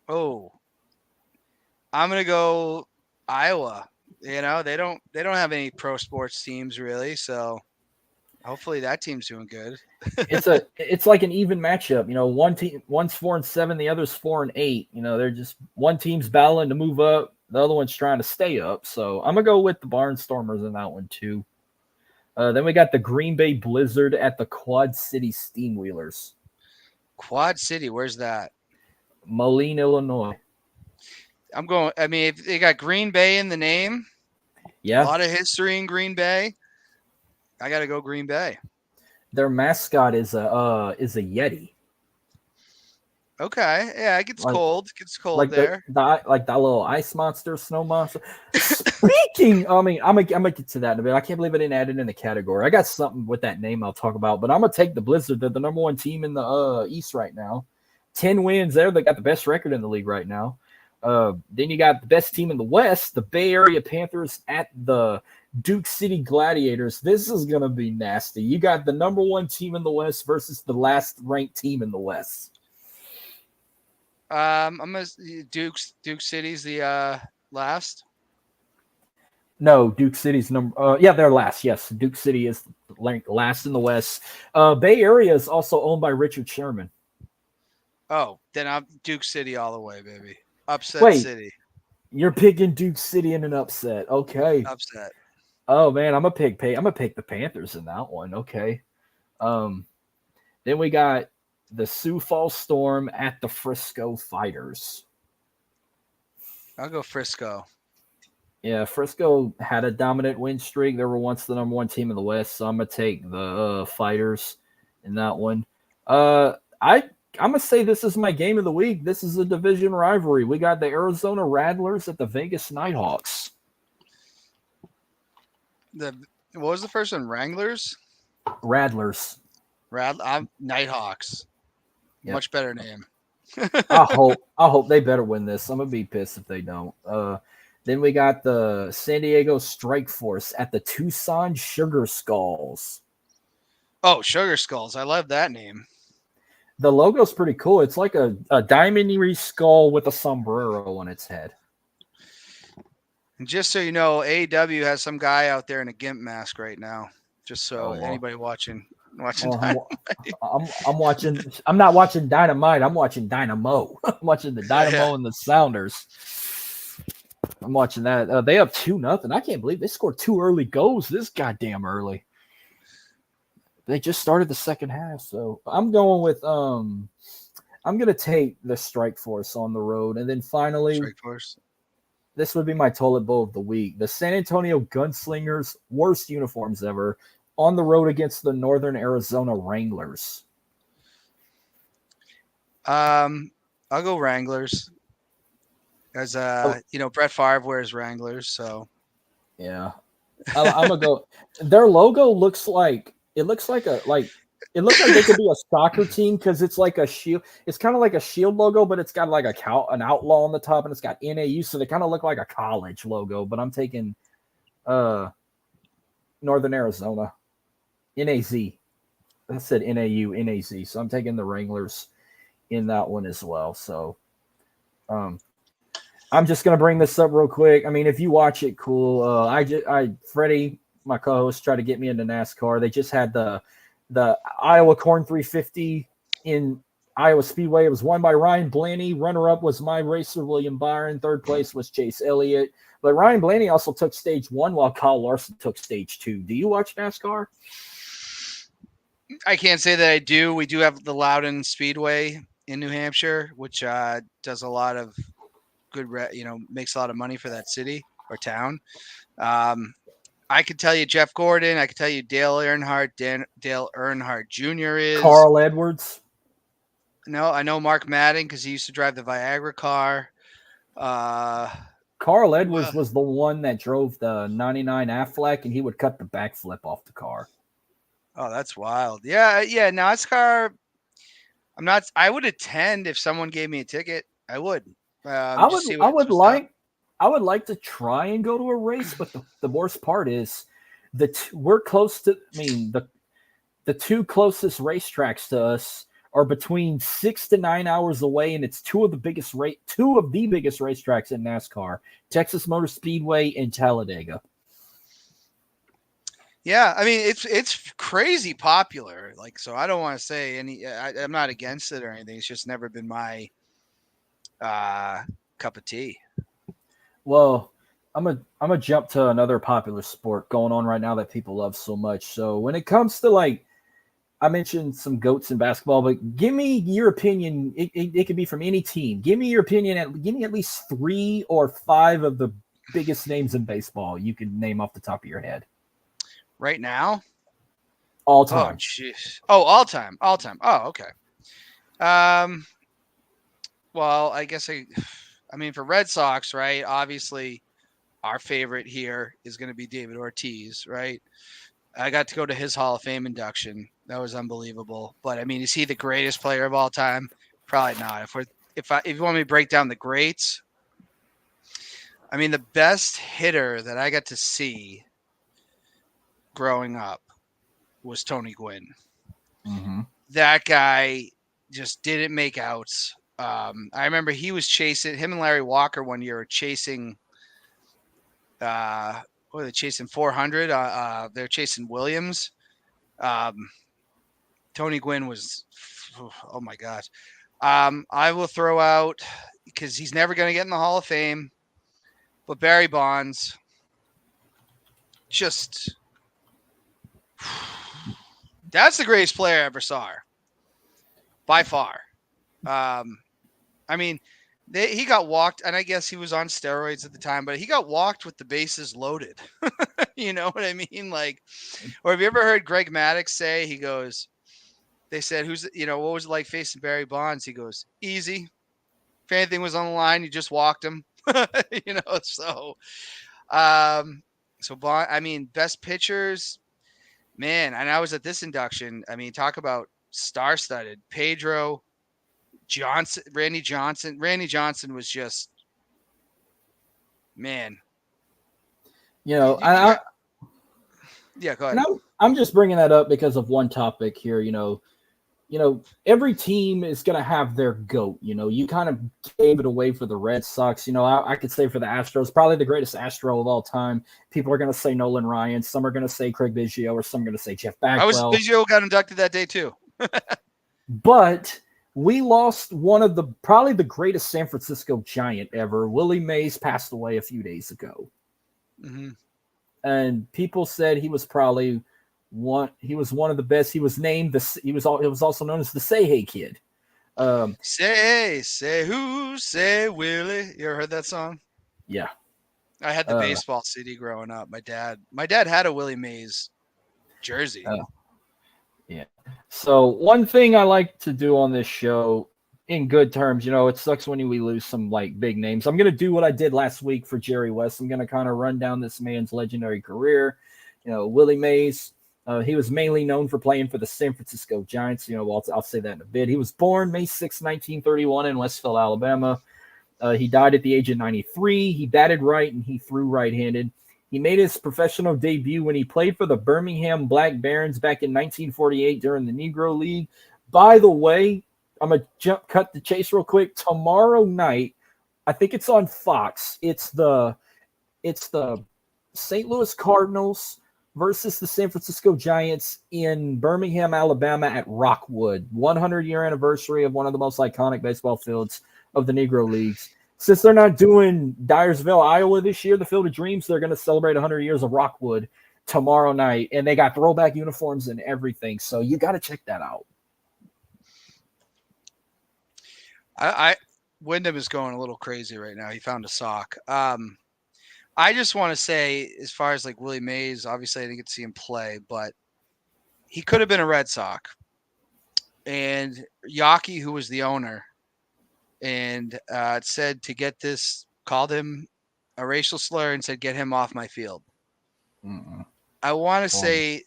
Oh, I'm going to go Iowa. They don't have any pro sports teams really, so hopefully that team's doing good. It's like an even matchup. One's 4-7, the other's 4-8. They're just one team's battling to move up, The other one's trying to stay up. So I'm gonna go with the Barnstormers in that one too. Then we got the Green Bay Blizzard at the Quad City Steamwheelers. Quad City, where's that? Moline, Illinois. I'm going. I mean, if they got Green Bay in the name, a Yeah. lot of history in Green Bay. I got to go Green Bay. Their mascot is a Yeti. Okay, yeah, it gets cold. It gets cold Like there. that little ice monster, snow monster. Speaking, I mean, I'm gonna get to that in a bit. I can't believe I didn't add it in the category. I got something with that name I'll talk about, but I'm gonna take the Blizzard. They're the number one team in the East right now. 10 wins there. They got the best record in the league right now. Then you got the best team in the West, the Bay Area Panthers at the Duke City Gladiators. This is gonna be nasty. You got the number one team in the West versus the last ranked team in the West. I'm gonna Duke City's the last. No, Duke City's number. Yeah, they're last. Yes, Duke City is ranked last in the West. Bay Area is also owned by Richard Sherman. Oh, then I'm Duke City all the way, baby. Upset City. You're picking Duke City in an upset. Okay. Upset. Oh man, I'm gonna pick the Panthers in that one. Okay. Then we got the Sioux Falls Storm at the Frisco Fighters. I'll go Frisco. Yeah, Frisco had a dominant win streak. They were once the number one team in the West, so I'm gonna take the Fighters in that one. I'm gonna say this is my game of the week. This is a division rivalry. We got the Arizona Rattlers at the Vegas Nighthawks. What was the first one? Wranglers? Rattlers. Nighthawks. Yep. Much better name. I hope they better win this. I'm gonna be pissed if they don't. Then we got the San Diego Strike Force at the Tucson Sugar Skulls. Oh, Sugar Skulls. I love that name. The logo's pretty cool. It's like a diamond skull with a sombrero on its head. And just so you know, AEW has some guy out there in a gimp mask right now. Just so anybody watching I'm watching. I'm not watching Dynamite. I'm watching Dynamo. I'm watching the Dynamo and the Sounders. I'm watching that. They up 2-0. I can't believe they scored 2 early goals this goddamn early. They just started the second half, so I'm going with I'm gonna take the Strike Force on the road, and then finally, Strike Force. This would be my toilet bowl of the week. The San Antonio Gunslingers, worst uniforms ever, on the road against the Northern Arizona Wranglers. I'll go Wranglers. As Brett Favre wears Wranglers, so yeah, I'm gonna go. Their logo looks like it looks like they could be a soccer team because it's like a shield. It's kind of like a shield logo, but it's got like an outlaw on the top, and it's got NAU, so they kind of look like a college logo. But I'm taking Northern Arizona, NAZ. I said NAU, NAZ. So I'm taking the Wranglers in that one as well. So, I'm just gonna bring this up real quick. I mean, if you watch it, cool. Freddie, my co-host, tried to get me into NASCAR. They just had the Iowa Corn 350 in Iowa Speedway. It was won by Ryan Blaney. Runner-up was my racer, William Byron. Third place was Chase Elliott. But Ryan Blaney also took stage 1 while Kyle Larson took stage 2. Do you watch NASCAR? I can't say that I do. We do have the Loudon Speedway in New Hampshire, which does a lot of good, makes a lot of money for that city or town. I could tell you Jeff Gordon. I could tell you Dale Earnhardt. Dale Earnhardt Jr. is Carl Edwards. No, I know Mark Madden because he used to drive the Viagra car. Carl Edwards was the one that drove the 99 Aflac, and he would cut the backflip off the car. Oh, that's wild. Yeah. NASCAR. I would attend if someone gave me a ticket. I would. I would like to try and go to a race, but the worst part is we're close to. I mean, the two closest racetracks to us are between 6 to 9 hours away, and it's two of the biggest racetracks in NASCAR: Texas Motor Speedway and Talladega. Yeah, I mean it's crazy popular. So I don't want to say I'm not against it or anything. It's just never been my cup of tea. Well, I'm a jump to another popular sport going on right now that people love so much. So when it comes to like I mentioned some goats in basketball, but give me your opinion. It could be from any team. Give me your opinion. Give me at least 3 or 5 of the biggest names in baseball you can name off the top of your head. Right now? All Oh, time. jeez. Oh, all time. All time. Oh, okay. Well, I mean, for Red Sox, right? Obviously, our favorite here is going to be David Ortiz, right? I got to go to his Hall of Fame induction. That was unbelievable. But I mean, is he the greatest player of all time? Probably not. If you want me to break down the greats, I mean, the best hitter that I got to see growing up was Tony Gwynn. Mm-hmm. That guy just didn't make outs. I remember he was chasing him and Larry Walker one year, chasing. What were they chasing? 400. They're chasing Williams. Tony Gwynn was. Oh my gosh. I will throw out because he's never going to get in the Hall of Fame, but Barry Bonds. Just. That's the greatest player I ever saw, by far. I mean, he got walked, and I guess he was on steroids at the time, but he got walked with the bases loaded. You know what I mean? Like, or have you ever heard Greg Maddux say, he goes, they said, what was it like facing Barry Bonds? He goes, easy. If anything was on the line, you just walked him. So Bond, I mean, best pitchers, man, and I was at this induction. I mean, talk about star-studded. Pedro, Johnson, Randy Johnson. Randy Johnson was just, man. Yeah, go ahead. And I'm just bringing that up because of one topic here. Every team is going to have their GOAT. You kind of gave it away for the Red Sox. I could say for the Astros, probably the greatest Astro of all time. People are going to say Nolan Ryan. Some are going to say Craig Biggio, or some are going to say Jeff Bagwell. Biggio got inducted that day too. But we lost one of probably the greatest San Francisco Giant ever. Willie Mays passed away a few days ago. Mm-hmm. And people said he was probably one of the best. He was named it was also known as the Say Hey Kid. Say who, say Willie. You ever heard that song? Yeah. I had the baseball CD growing up. My dad had a Willie Mays jersey. Yeah. So one thing I like to do on this show, in good terms, it sucks when we lose some like big names. I'm going to do what I did last week for Jerry West. I'm going to kind of run down this man's legendary career. Willie Mays, he was mainly known for playing for the San Francisco Giants. I'll say that in a bit. He was born May 6, 1931 in Westville, Alabama. He died at the age of 93. He batted right and he threw right-handed. He made his professional debut when he played for the Birmingham Black Barons back in 1948 during the Negro League. By the way, I'm going to cut the chase real quick. Tomorrow night, I think it's on Fox. It's the St. Louis Cardinals versus the San Francisco Giants in Birmingham, Alabama at Rockwood. 100-year anniversary of one of the most iconic baseball fields of the Negro Leagues. Since they're not doing Dyersville, Iowa this year, the Field of Dreams, they're going to celebrate 100 years of Rockwood tomorrow night. And they got throwback uniforms and everything. So you got to check that out. Wyndham is going a little crazy right now. He found a sock. I just want to say, as far as like Willie Mays, obviously I didn't get to see him play, but he could have been a Red Sox. And Yawkey, who was the owner, and said to get this, called him a racial slur and said, get him off my field. Mm-mm. I want to say,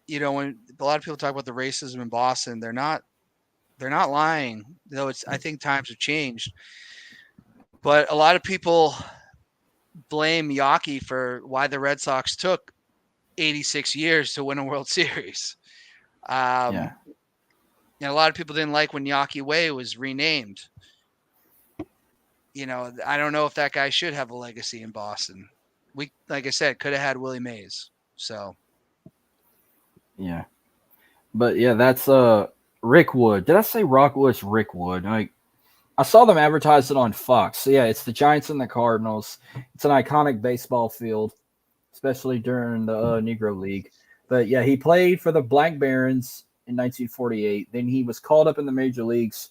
when a lot of people talk about the racism in Boston, they're not lying, though. I think times have changed, but a lot of people blame Yawkey for why the Red Sox took 86 years to win a World Series. A lot of people didn't like when Yawkey Way was renamed. I don't know if that guy should have a legacy in Boston. We, like I said, could have had Willie Mays. So, yeah, but yeah, that's Rick Wood. Did I say Rockwood? It's Rick Wood. I saw them advertise it on Fox. So yeah, it's the Giants and the Cardinals. It's an iconic baseball field, especially during the Negro League. But yeah, he played for the Black Barons in 1948. Then he was called up in the major leagues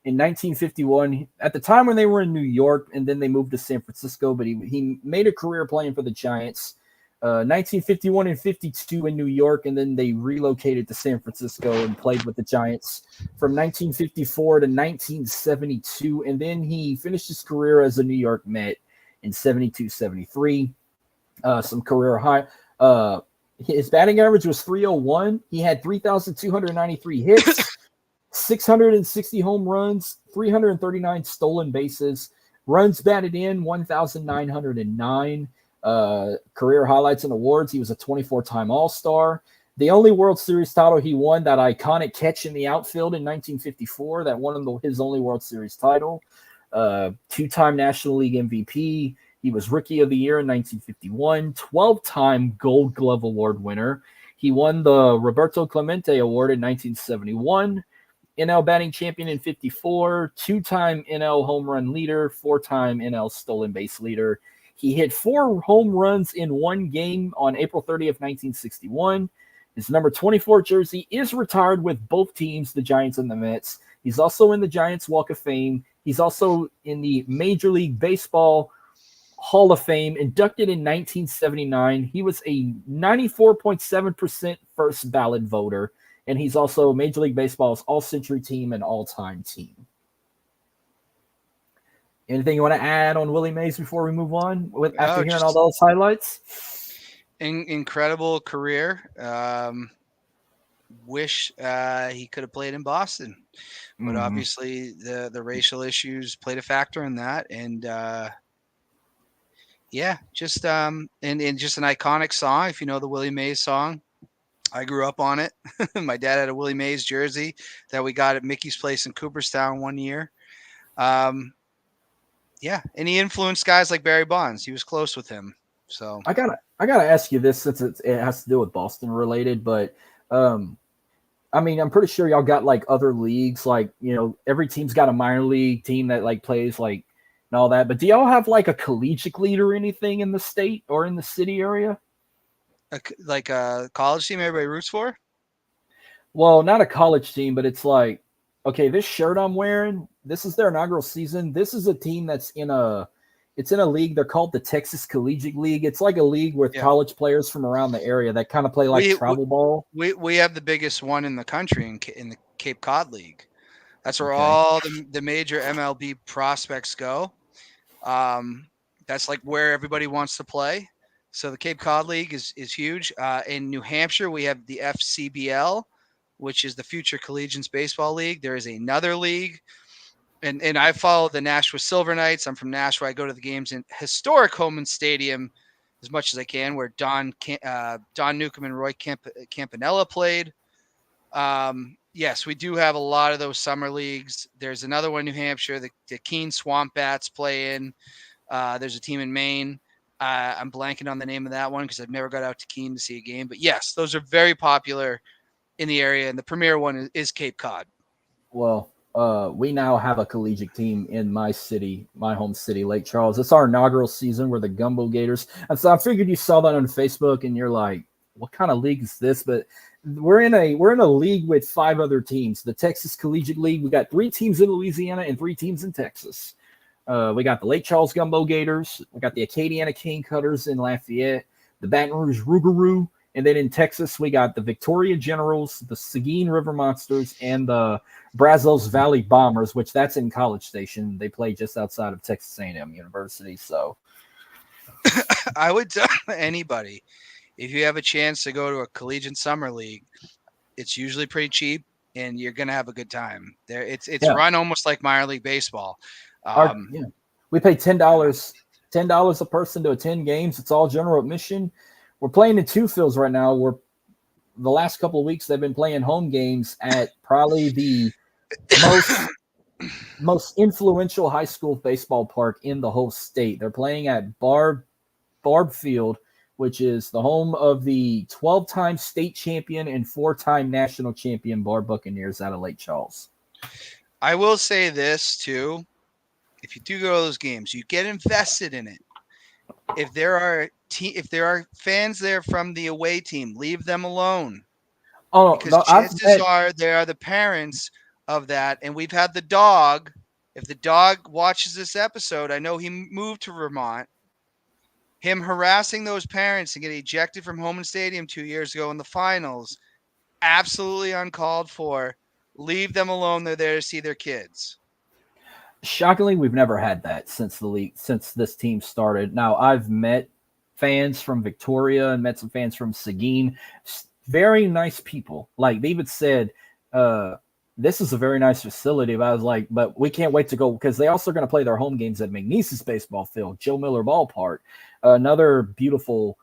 in 1951. At the time when they were in New York, and then they moved to San Francisco. But he made a career playing for the Giants. 1951 and 52 in New York, and then they relocated to San Francisco and played with the Giants from 1954 to 1972. And then he finished his career as a New York Met in 72, 73. Some career high. His batting average was 301. He had 3,293 hits, 660 home runs, 339 stolen bases, runs batted in 1,909. Career highlights and awards. He was a 24-time All-Star. The only World Series title he won, that iconic catch in the outfield in 1954, that won him his only World Series title. Two-time National League MVP. He was Rookie of the Year in 1951, 12-time Gold Glove Award winner. He won the Roberto Clemente Award in 1971, NL batting champion in 54, two-time NL home run leader, four-time NL stolen base leader. He hit 4 home runs in one game on April 30th, 1961. His number 24 jersey is retired with both teams, the Giants and the Mets. He's also in the Giants Walk of Fame. He's also in the Major League Baseball Hall of Fame, inducted in 1979. He was a 94.7% first ballot voter, and he's also Major League Baseball's all-century team and all-time team. Anything you want to add on Willie Mays before we move on after hearing all those highlights? Incredible career. Wish he could have played in Boston, but obviously the racial issues played a factor in that. And just and just an iconic song. If you know the Willie Mays song, I grew up on it. My dad had a Willie Mays jersey that we got at Mickey's Place in Cooperstown one year. And he influenced guys like Barry Bonds. He was close with him. So I gotta ask you this, since it has to do with Boston related, but I mean, I'm pretty sure y'all got like other leagues, like, you know, every team's got a minor league team that like plays like and all that. But do y'all have like a collegiate league or anything in the state or in the city area? Like a college team everybody roots for? Well, not a college team, but it's like, okay, this shirt I'm wearing, this is their inaugural season. This is a team that's in a league. They're called the Texas Collegiate League. It's like a league with college players from around the area that kind of play like travel ball. We have the biggest one in the country in the Cape Cod League. That's where all the major MLB prospects go. That's like where everybody wants to play. So the Cape Cod League is huge. In New Hampshire, we have the FCBL, which is the Future Collegians Baseball League. There is another league. And I follow the Nashua Silver Knights. I'm from Nashua. I go to the games in historic Homan Stadium as much as I can, where Don Newcomb and Roy Campanella played. Yes, we do have a lot of those summer leagues. There's another one in New Hampshire, the Keene Swamp Bats play in. There's a team in Maine. I'm blanking on the name of that one because I've never got out to Keene to see a game. But yes, those are very popular in the area, and the premier one is Cape Cod. Well, we now have a collegiate team in my city, my home city, Lake Charles. It's our inaugural season. We're the Gumbo Gators. And so I figured you saw that on Facebook and you're like, what kind of league is this? But we're in a league with 5 other teams. The Texas Collegiate League. We got 3 teams in Louisiana and 3 teams in Texas. We got the Lake Charles Gumbo Gators. We got the Acadiana Cane Cutters in Lafayette, the Baton Rouge Rougarou. And then in Texas, we got the Victoria Generals, the Seguin River Monsters, and the Brazos Valley Bombers, which that's in College Station. They play just outside of Texas A&M University. So I would tell anybody, if you have a chance to go to a collegiate summer league, it's usually pretty cheap, and you're going to have a good time. It's run almost like minor league baseball. We pay $10 a person to attend games. It's all general admission. We're playing in 2 fields right now. The last couple of weeks they've been playing home games at probably the most influential high school baseball park in the whole state. They're playing at Barb Field, which is the home of the 12-time state champion and 4-time national champion Barb Buccaneers out of Lake Charles. I will say this too. If you do go to those games, you get invested in it. If there are fans there from the away team, leave them alone. Oh, Because no, I've chances met. are they are the parents of that. And we've had the dog. If the dog watches this episode, I know he moved to Vermont. Him harassing those parents and getting ejected from Homan Stadium 2 years ago in the finals, absolutely uncalled for. Leave them alone. They're there to see their kids. Shockingly, we've never had that since the league, since this team started. Now, I've met fans from Victoria and met some fans from Seguin. Very nice people. Like, they even said, this is a very nice facility. But I was like, but we can't wait to go, because they also going to play their home games at McNeese's baseball field, Joe Miller Ballpark. Another beautiful,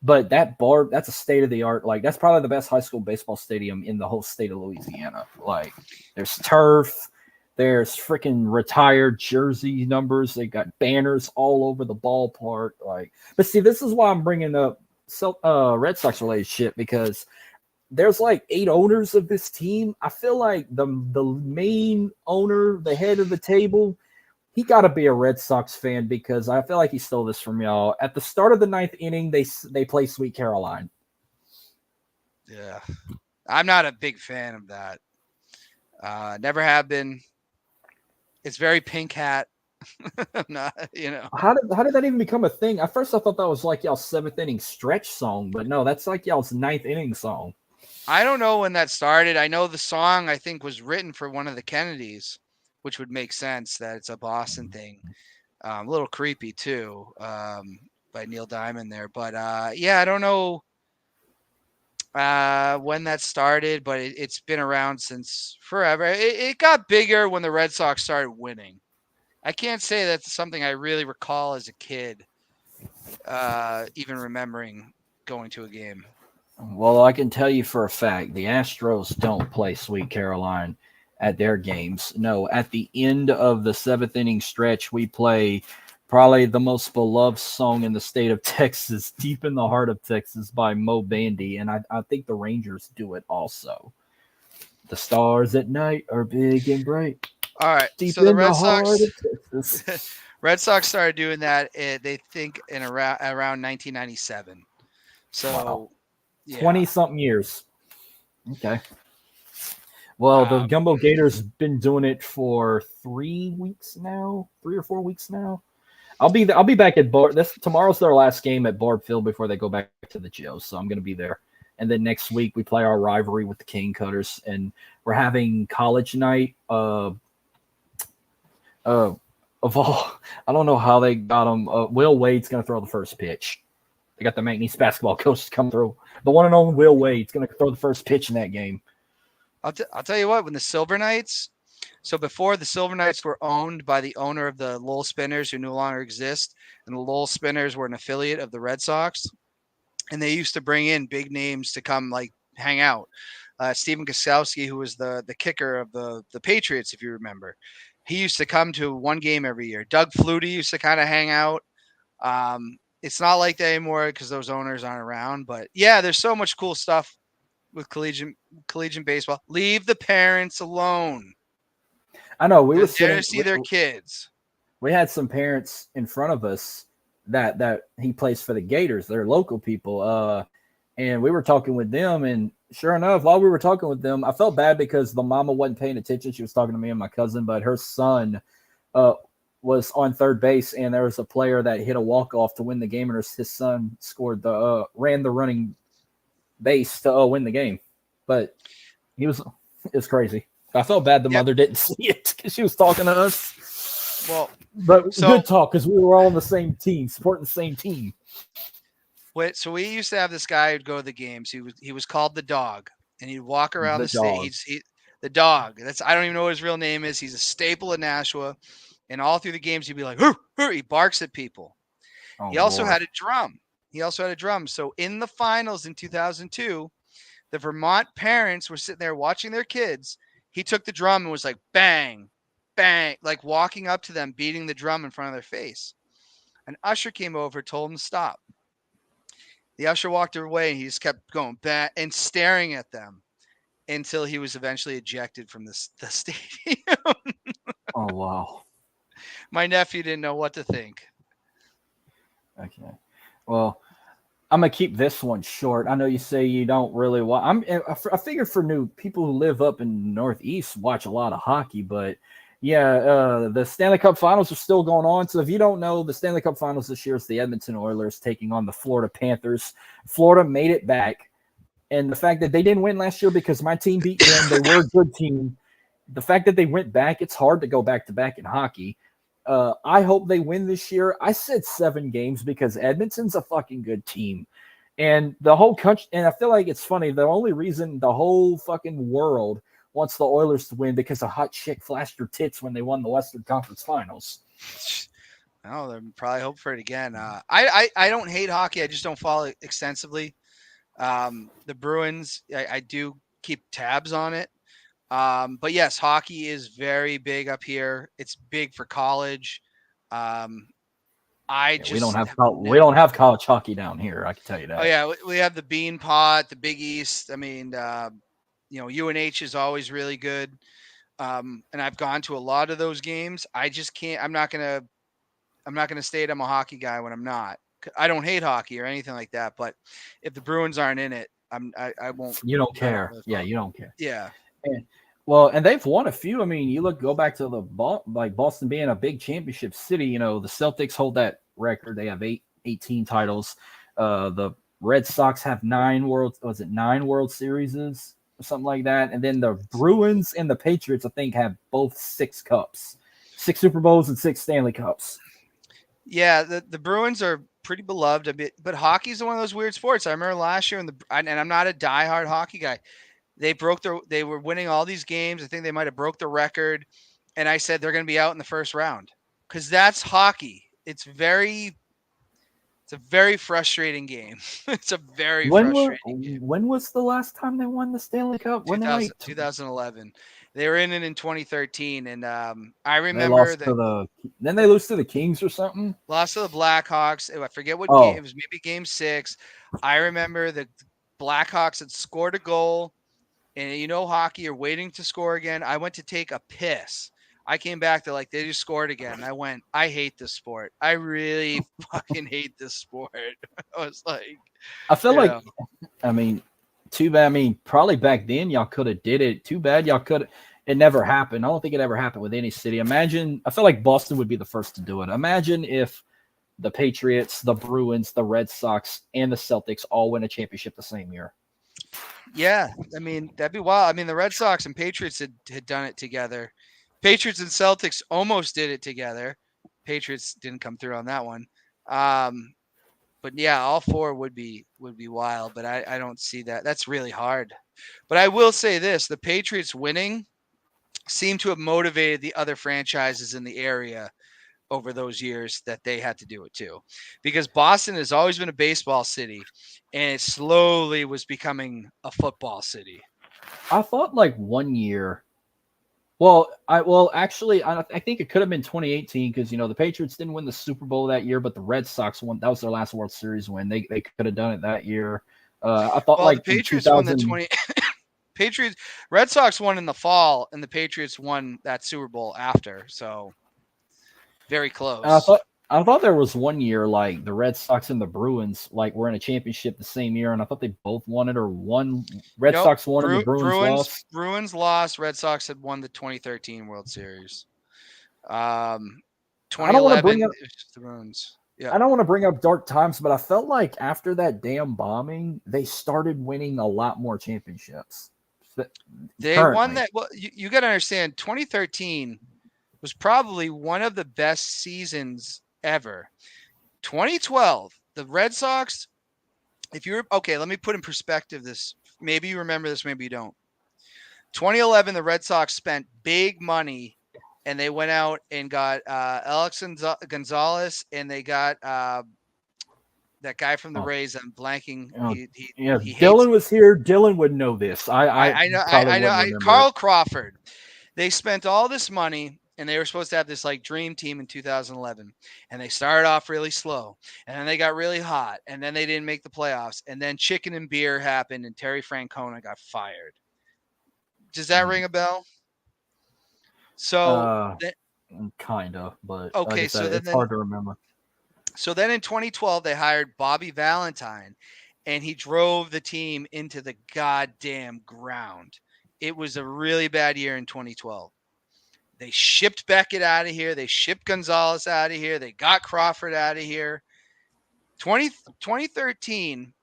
but that's a state of the art. Like, that's probably the best high school baseball stadium in the whole state of Louisiana. Like, there's turf. There's freaking retired jersey numbers. They got banners all over the ballpark. Like, but see, this is why I'm bringing up Red Sox related shit, because there's like 8 owners of this team. I feel like the main owner, the head of the table, he got to be a Red Sox fan, because I feel like he stole this from y'all. At the start of the 9th inning, they play Sweet Caroline. Yeah, I'm not a big fan of that. Never have been. It's very Pink Hat. Not, How did that even become a thing? At first, I thought that was like y'all's 7th inning stretch song, but no, that's like y'all's 9th inning song. I don't know when that started. I know the song, I think, was written for one of the Kennedys, which would make sense that it's a Boston thing. A little creepy too, by Neil Diamond there. But yeah, I don't know when that started, but it's been around since forever. It got bigger when the Red Sox started winning. I can't say that's something I really recall as a kid, even remembering going to a game. Well, I can tell you for a fact, the Astros don't play Sweet Caroline at their games. No, at the end of the 7th inning stretch, we play probably the most beloved song in the state of Texas, Deep in the Heart of Texas by Mo Bandy, and I think the Rangers do it also. The stars at night are big and bright. All right, Deep so the in Red the heart Sox, of Texas. Red Sox started doing that. They think in around 1997. So Wow. yeah, 20 something years. Okay. Well, the Gumbo Gators been doing it for 3 weeks now, 3 or 4 weeks now. I'll be back at Bard. Tomorrow's their last game at Bard Field before they go back to the Joe, so I'm gonna be there. And then next week we play our rivalry with the King Cutters, and we're having college night. Of all, I don't know how they got them. Will Wade's gonna throw the first pitch. They got the McNeese basketball coach to come through. The one and only Will Wade's gonna throw the first pitch in that game. I'll tell you what. When the Silver Knights, so before the Silver Knights were owned by the owner of the Lowell Spinners, who no longer exist, and the Lowell Spinners were an affiliate of the Red Sox, and they used to bring in big names to come like hang out. Stephen Gostkowski, who was the kicker of the Patriots, if you remember, he used to come to one game every year. Doug Flutie used to kind of hang out. It's not like that anymore because those owners aren't around. But yeah, there's so much cool stuff with collegiate baseball. Leave the parents alone. I know we They're were there sitting. to see their kids. We had some parents in front of us that he plays for the Gators. They're local people. And we were talking with them, and sure enough, while we were talking with them, I felt bad because the mama wasn't paying attention. She was talking to me and my cousin, but her son was on third base, and there was a player that hit a walk-off to win the game, and his son ran the running base to win the game. But it's crazy. I felt bad the mother didn't see it because she was talking to us. Well, but good talk because we were all on the same team, supporting the same team. So we used to have this guy who'd go to the games. He was called the Dog, and he'd walk around the stage. The Dog. I don't even know what his real name is. He's a staple in Nashua, and all through the games he'd be like, "Hur, hur," he barks at people. Oh, he also had a drum. So in the finals in 2002, the Vermont parents were sitting there watching their kids. He took the drum and was like, bang, bang, like walking up to them, beating the drum in front of their face. An usher came over, told him to stop. The usher walked away, and he just kept going back and staring at them. until he was eventually ejected from the stadium. Oh wow. My nephew didn't know what to think. Okay. Well, I'm gonna keep this one short. I know you say you don't really watch. I figure for new people who live up in the Northeast watch a lot of hockey, but yeah, the Stanley Cup Finals are still going on. So if you don't know, the Stanley Cup Finals this year is the Edmonton Oilers taking on the Florida Panthers. Florida made it back, and the fact that they didn't win last year because my team beat them, they were a good team. The fact that they went back, it's hard to go back to back in hockey. I hope they win this year. I said 7 games because Edmonton's a fucking good team. And the whole country, and I feel like it's funny, the only reason the whole fucking world wants the Oilers to win because a hot chick flashed her tits when they won the Western Conference Finals. Oh, they're probably hope for it again. I don't hate hockey. I just don't follow it extensively. The Bruins, I do keep tabs on it. But yes, hockey is very big up here. It's big for college. We don't have college hockey down here. I can tell you that. Oh yeah, we have the Bean Pot, the Big East. I mean, UNH is always really good. And I've gone to a lot of those games. I just can't. I'm not gonna state I'm a hockey guy when I'm not. I don't hate hockey or anything like that. But if the Bruins aren't in it, I won't. You don't care. You don't care. Yeah. And they've won a few. I mean, go back to the Boston being a big championship city. You know, the Celtics hold that record. They have 18 titles. The Red Sox have 9 World Series or something like that. And then the Bruins and the Patriots, I think, have both 6 cups, 6 Super Bowls and 6 Stanley Cups. Yeah, the Bruins are pretty beloved a bit, but hockey's one of those weird sports. I remember last year, and I'm not a diehard hockey guy. They were winning all these games. I think they might have broke the record. And I said, they're going to be out in the first round because that's hockey. It's a very frustrating game. It's a very frustrating game. When was the last time they won the Stanley Cup? 2011. They were in it in 2013. And I remember then they lost to the Kings or something. Lost to the Blackhawks. I forget what game. It was maybe game 6. I remember the Blackhawks had scored a goal. And hockey, you're waiting to score again. I went to take a piss. I came back to they just scored again. And I went, I hate this sport. I really fucking hate this sport. I was like, I feel like, I mean, too bad. I mean, probably back then y'all could have did it. Too bad y'all could. It never happened. I don't think it ever happened with any city. Imagine, I feel like Boston would be the first to do it. Imagine if the Patriots, the Bruins, the Red Sox, and the Celtics all win a championship the same year. Yeah, I mean, that'd be wild. I mean, the Red Sox and Patriots had done it together. Patriots and Celtics almost did it together. Patriots didn't come through on that one. But yeah, all 4 would be wild, but I don't see that. That's really hard. But I will say this, the Patriots winning seemed to have motivated the other franchises in the area over those years that they had to do it too, because Boston has always been a baseball city and it slowly was becoming a football city. I thought 1 year. Actually, I think it could have been 2018 because the Patriots didn't win the Super Bowl that year, but the Red Sox won. That was their last World Series win. They could have done it that year. I thought the Patriots won the 20. Patriots, Red Sox won in the fall, and the Patriots won that Super Bowl after. So very close. I thought there was 1 year the Red Sox and the Bruins were in a championship the same year, and I thought they both won it or won. Sox won and the Bruins lost. Bruins lost. Red Sox had won the 2013 World Series. 2011 the Bruins. Yeah. I don't want to bring up dark times, but I felt like after that damn bombing, they started winning a lot more championships. They won that. Well, you got to understand, 2013 was probably one of the best seasons ever. 2012, the Red Sox, let me put in perspective this. Maybe you remember this, maybe you don't. 2011, the Red Sox spent big money and they went out and got Alex Gonzalez and they got that guy from the Rays. I'm blanking. Dylan was here. Dylan would know this. I know. Carl Crawford. They spent all this money. And they were supposed to have this dream team in 2011. And they started off really slow. And then they got really hot. And then they didn't make the playoffs. And then chicken and beer happened and Terry Francona got fired. Does that ring a bell? So kind of, but like I okay, said, it's hard to remember. So then in 2012, they hired Bobby Valentine, and he drove the team into the goddamn ground. It was a really bad year in 2012. They shipped Beckett out of here. They shipped Gonzalez out of here. They got Crawford out of here. 2013,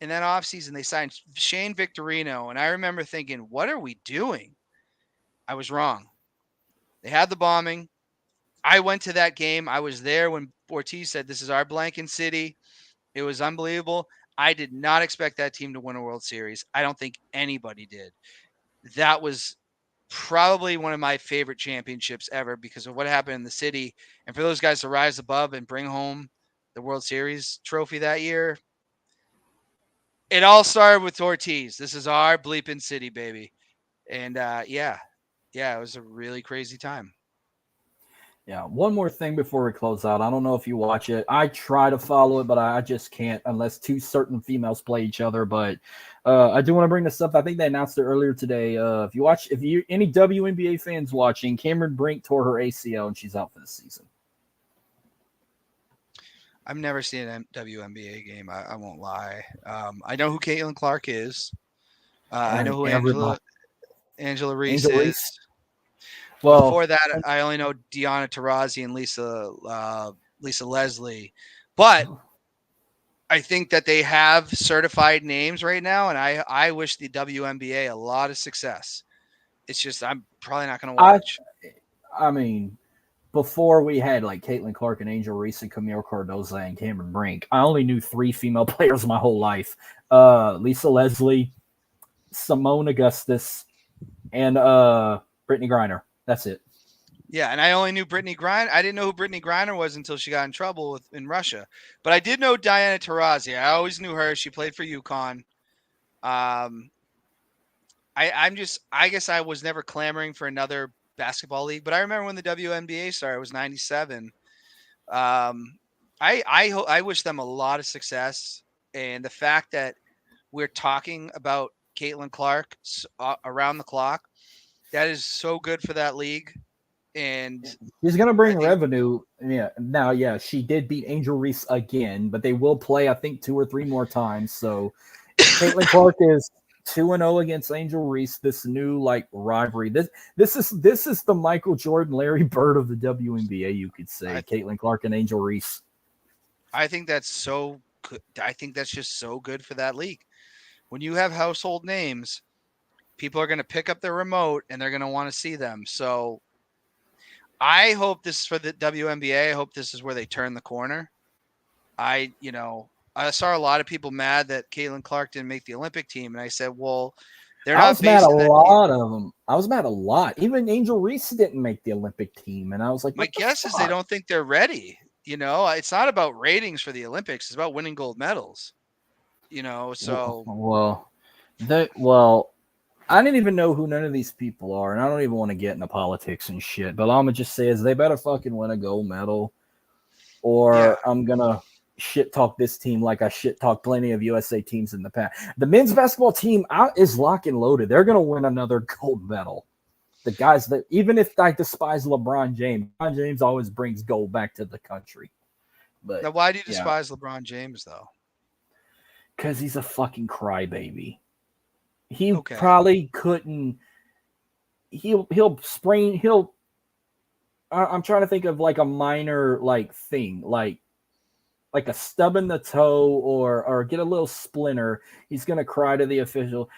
in that offseason, they signed Shane Victorino. And I remember thinking, what are we doing? I was wrong. They had the bombing. I went to that game. I was there when Ortiz said, this is our blanking city. It was unbelievable. I did not expect that team to win a World Series. I don't think anybody did. That was probably one of my favorite championships ever because of what happened in the city. And for those guys to rise above and bring home the World Series trophy that year, it all started with Ortiz. This is our bleeping city, baby. And yeah, it was a really crazy time. Yeah, one more thing before we close out. I don't know if you watch it. I try to follow it, but I just can't unless two certain females play each other. But I do want to bring this up. I think they announced it earlier today. If you any WNBA fans watching, Cameron Brink tore her ACL and she's out for the season. I've never seen a WNBA game. I won't lie. I know who Caitlin Clark is. I know who Angela Reese is. Well, before that, I only know Deanna Taurasi and Lisa Leslie. But I think that they have certified names right now, and I wish the WNBA a lot of success. It's just I'm probably not going to watch. I mean, before we had like Caitlin Clark and Angel Reese and Camille Cardoza and Cameron Brink, I only knew 3 female players my whole life. Lisa Leslie, Simone Augustus, and Brittany Griner. That's it. Yeah, and I only knew Brittany Griner. I didn't know who Brittany Griner was until she got in trouble in Russia. But I did know Diana Taurasi. I always knew her. She played for UConn. I guess I was never clamoring for another basketball league, but I remember when the WNBA started, it was 97. I wish them a lot of success. And the fact that we're talking about Caitlin Clark around the clock, that is so good for that league. And he's going to bring revenue. Yeah. Now, yeah, she did beat Angel Reese again, but they will play, I think, 2 or 3 more times. So Caitlin Clark is 2-0 against Angel Reese. This new like rivalry. This is the Michael Jordan, Larry Bird of the WNBA. You could say Caitlin Clark and Angel Reese. I think that's so good. I think that's just so good for that league. When you have household names, people are going to pick up their remote and they're going to want to see them. So I hope this is for the WNBA. I hope this is where they turn the corner. I saw a lot of people mad that Caitlin Clark didn't make the Olympic team. And I said, well, they're not. I was mad a lot of them. I was mad a lot. Even Angel Reese didn't make the Olympic team. And I was like, my guess is they don't think they're ready. It's not about ratings for the Olympics. It's about winning gold medals. So. I didn't even know who none of these people are, and I don't even want to get into politics and shit. But all I'm gonna just say is they better fucking win a gold medal, or I'm gonna shit talk this team like I shit talked plenty of USA teams in the past. The men's basketball team is lock and loaded. They're gonna win another gold medal. The guys that, even if I despise LeBron James always brings gold back to the country. But now, why do you despise LeBron James though? Because he's a fucking crybaby. He probably couldn't. He'll sprain. I'm trying to think of like a minor like thing, like a stub in the toe or get a little splinter. He's gonna cry to the official.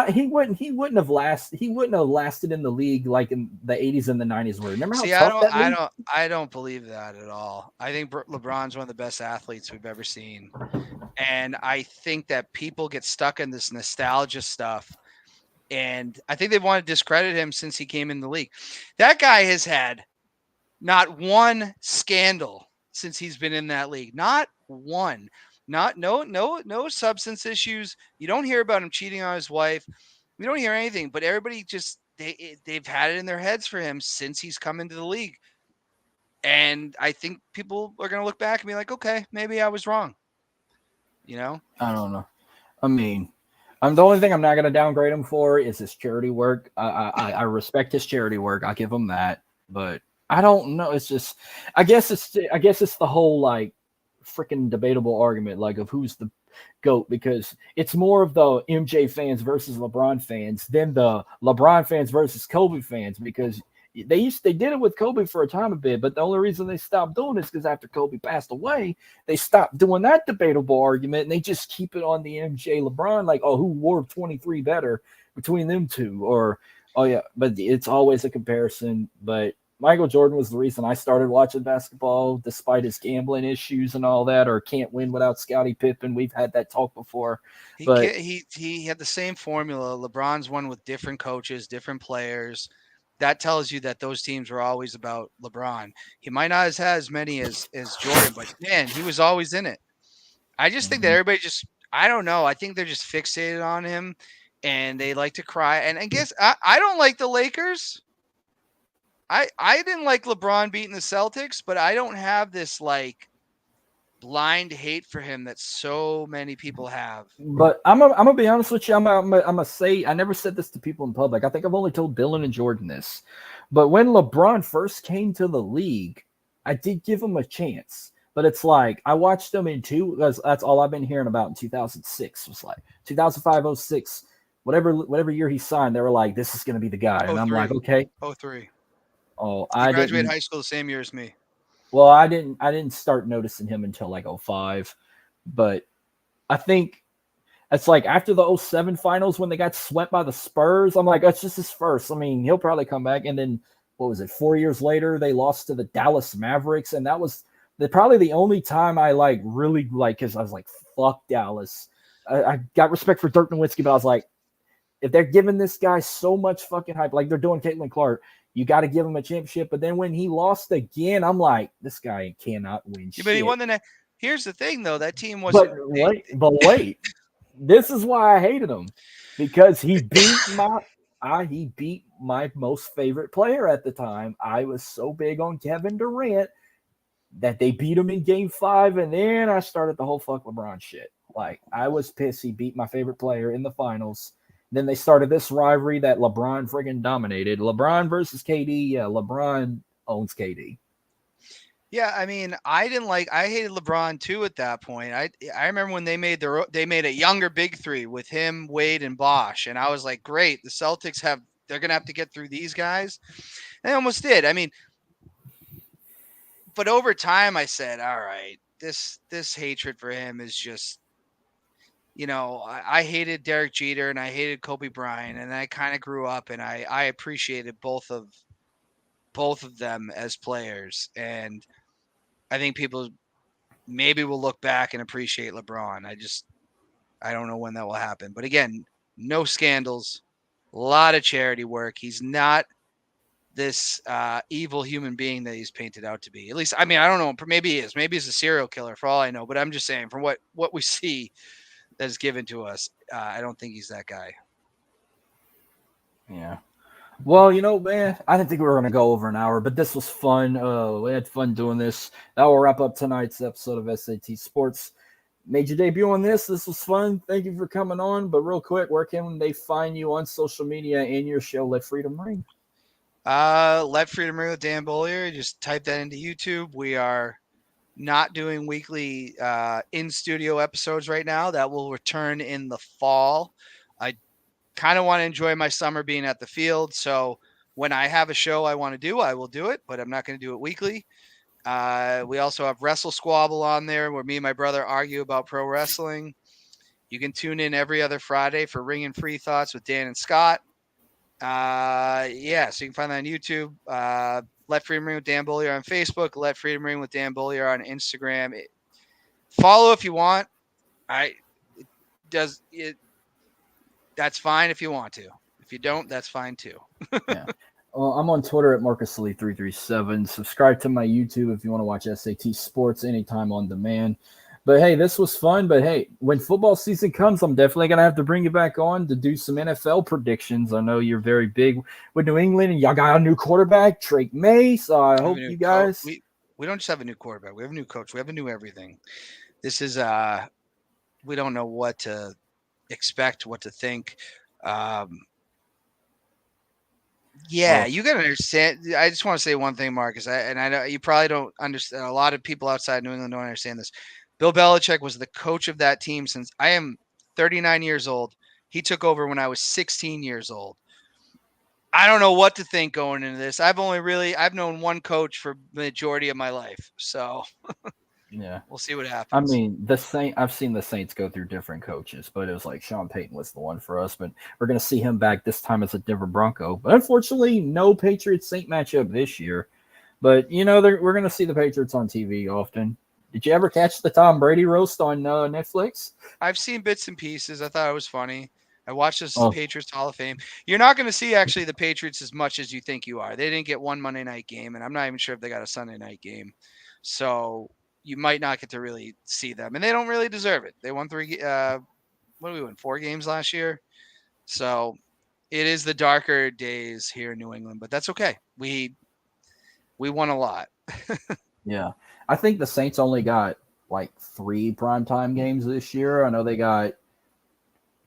He wouldn't have lasted in the league like in the 80s and the 90s. Remember how tough that league? I don't believe that at all. I think LeBron's one of the best athletes we've ever seen. And I think that people get stuck in this nostalgia stuff. And I think they want to discredit him since he came in the league. That guy has had not one scandal since he's been in that league. Not one. No substance issues. You don't hear about him cheating on his wife. You don't hear anything. But everybody just they've had it in their heads for him since he's come into the league. And I think people are going to look back and be like, okay, maybe I was wrong. I don't know. I mean, The only thing I'm not going to downgrade him for is his charity work. I respect his charity work. I give him that, but I don't know. It's just, I guess it's the whole like freaking debatable argument like of who's the GOAT, because it's more of the MJ fans versus LeBron fans than the LeBron fans versus Kobe fans, because they did it with Kobe for a time a bit, but the only reason they stopped doing it is because after Kobe passed away, they stopped doing that debatable argument and they just keep it on the MJ LeBron, like, oh, who wore 23 better between them two, or oh yeah, but it's always a comparison. But Michael Jordan was the reason I started watching basketball, despite his gambling issues and all that, or can't win without Scottie Pippen. We've had that talk before. But He had the same formula. LeBron's won with different coaches, different players. That tells you that those teams were always about LeBron. He might not have had as many as Jordan, but man, he was always in it. I just think that everybody just, I don't know. I think they're just fixated on him and they like to cry. And I guess I don't like the Lakers. I didn't like LeBron beating the Celtics, but I don't have this like blind hate for him that so many people have. But I'm gonna be honest with you. I'm gonna say I never said this to people in public. I think I've only told Dylan and Jordan this. But when LeBron first came to the league, I did give him a chance. But it's like I watched him in two, because that's all I've been hearing about in 2006. Was like 2005, 06, whatever year he signed. They were like, "This is gonna be the guy," and I'm like, "Okay." 03. Oh, He graduated high school the same year as me. Well, I didn't start noticing him until like 05. But I think it's like after the 07 finals when they got swept by the Spurs, I'm like, that's just his first. I mean, he'll probably come back. And then what was it, 4 years later, they lost to the Dallas Mavericks. And that was probably the only time I like really like, because I was like, fuck Dallas. I got respect for Dirk Nowitzki, but I was like, if they're giving this guy so much fucking hype, like they're doing Caitlin Clark, you got to give him a championship. But then when he lost again, I'm like, this guy cannot win shit. But he won the next. Here's the thing, though. That team was. But wait. This is why I hated him, because he beat my most favorite player at the time. I was so big on Kevin Durant that they beat him in Game 5, and then I started the whole fuck LeBron shit. Like, I was pissed he beat my favorite player in the finals. Then they started this rivalry that LeBron friggin' dominated. LeBron versus KD. Yeah, LeBron owns KD. Yeah, I mean, I hated LeBron too at that point. I remember when they made a younger big three with him, Wade, and Bosh, and I was like, great, the Celtics they're gonna have to get through these guys. And they almost did. I mean, but over time, I said, all right, this hatred for him is just, I hated Derek Jeter and I hated Kobe Bryant, and I kind of grew up and I appreciated both of them as players. And I think people maybe will look back and appreciate LeBron. I don't know when that will happen. But again, no scandals, a lot of charity work. He's not this evil human being that he's painted out to be. At least, I mean, I don't know. Maybe he is. Maybe he's a serial killer for all I know. But I'm just saying, from what we see that is given to us, I don't think he's that guy. Yeah. Well, man, I didn't think we were going to go over an hour, but this was fun. We had fun doing this. That will wrap up tonight's episode of SAT Sports. Made your debut on this. This was fun. Thank you for coming on. But real quick, where can they find you on social media and your show, Let Freedom Ring? Let Freedom Ring with Dan Beaulieu. Just type that into YouTube. We are not doing weekly in-studio episodes right now. That will return in the fall. I kind of want to enjoy my summer being at the field. So when I have a show I want to do, I will do it, but I'm not going to do it weekly. We also have Wrestle Squabble on there where me and my brother argue about pro wrestling. You can tune in every other Friday for Ring and Free Thoughts with Dan and Scott. So you can find that on YouTube. Let Freedom Ring with Dan Beaulieu on Facebook. Let Freedom Ring with Dan Beaulieu on Instagram. Follow if you want. That's fine if you want to. If you don't, that's fine too. Yeah. Well, I'm on Twitter at MarcusLee337. Subscribe to my YouTube if you want to watch SAT Sports anytime on demand. But hey, this was fun. But hey, when football season comes, I'm definitely going to have to bring you back on to do some NFL predictions. I know you're very big with New England, and y'all got a new quarterback, Drake May. So I hope you guys. We don't just have a new quarterback. We have a new coach. We have a new everything. This is we don't know what to expect, what to think. Well, You got to understand. I just want to say one thing, Marcus. I know you probably don't understand. A lot of people outside New England don't understand this. Bill Belichick was the coach of that team since I am 39 years old. He took over when I was 16 years old. I don't know what to think going into this. I've known one coach for the majority of my life. So yeah. we'll see what happens. I mean, I've seen the Saints go through different coaches, but it was like Sean Payton was the one for us. But we're going to see him back this time as a Denver Bronco. But unfortunately, no Patriots-Saint matchup this year. But, we're going to see the Patriots on TV often. Did you ever catch the Tom Brady roast on Netflix? I've seen bits and pieces. I thought it was funny. I watched this Oh. Patriots Hall of Fame. You're not going to see actually the Patriots as much as you think you are. They didn't get one Monday night game, and I'm not even sure if they got a Sunday night game. So you might not get to really see them, and they don't really deserve it. They won 4 games last year. So it is the darker days here in New England, but that's okay. We won a lot. Yeah. I think the Saints only got like 3 primetime games this year. I know they got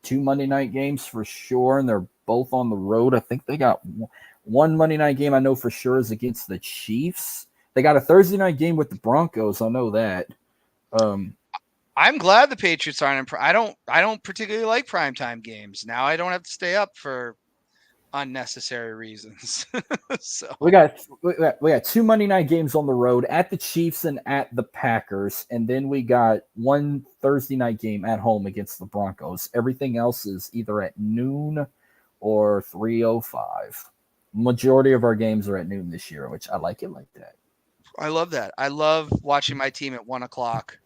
2 Monday night games for sure, and they're both on the road. I think they got one Monday night game I know for sure is against the Chiefs. They got a Thursday night game with the Broncos. I know that. I'm glad the Patriots aren't. I don't particularly like primetime games. Now I don't have to stay up for unnecessary reasons. So we got 2 Monday night games on the road at the Chiefs and at the Packers, and then we got 1 Thursday night game at home against the Broncos. Everything else is either at noon or 3:05. Majority of our games are at noon this year, which I like it like that. I love that. I love watching my team at 1:00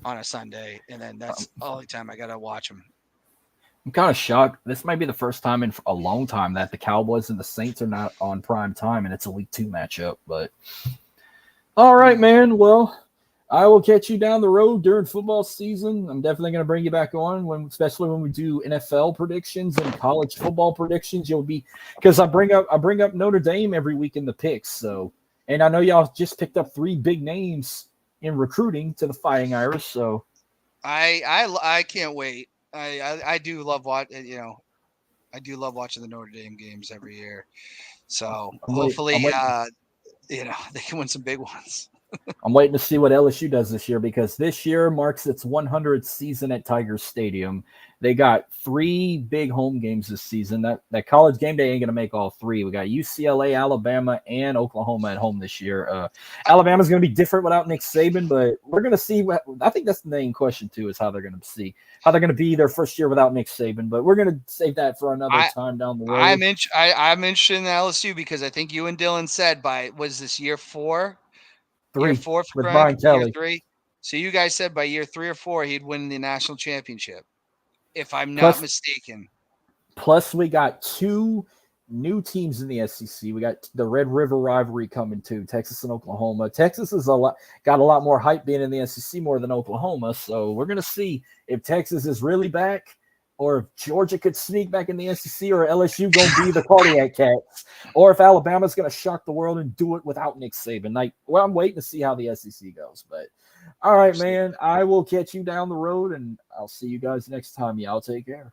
on a Sunday, and then that's the only time I gotta watch them. I'm kind of shocked. This might be the first time in a long time that the Cowboys and the Saints are not on prime time, and it's a week 2 matchup. But all right, man. Well, I will catch you down the road during football season. I'm definitely going to bring you back on, especially when we do NFL predictions and college football predictions. You'll be because I bring up Notre Dame every week in the picks. So, and I know y'all just picked up 3 big names in recruiting to the Fighting Irish. So, I can't wait. I do love watching the Notre Dame games every year. So hopefully, they can win some big ones. I'm waiting to see what LSU does this year because this year marks its 100th season at Tiger Stadium. They got 3 big home games this season. That college game day ain't going to make all 3. We got UCLA, Alabama, and Oklahoma at home this year. Alabama's going to be different without Nick Saban, but we're going to see. I think that's the main question, too, is how they're going to be their first year without Nick Saban. But we're going to save that for another time down the road. I'm interested in LSU because I think you and Dylan said was this year 4? 3 year 4 for with Brink, Brian Kelly. Year 3. So you guys said by year 3 or 4 he'd win the national championship, if I'm not mistaken. Plus, we got 2 new teams in the SEC. We got the Red River rivalry coming too, Texas and Oklahoma. Texas is got a lot more hype being in the SEC more than Oklahoma. So we're gonna see if Texas is really back, or if Georgia could sneak back in the SEC, or LSU gonna be the cardiac cats, or if Alabama's gonna shock the world and do it without Nick Saban. I'm waiting to see how the SEC goes. But all right, man, I will catch you down the road, and I'll see you guys next time. Y'all take care.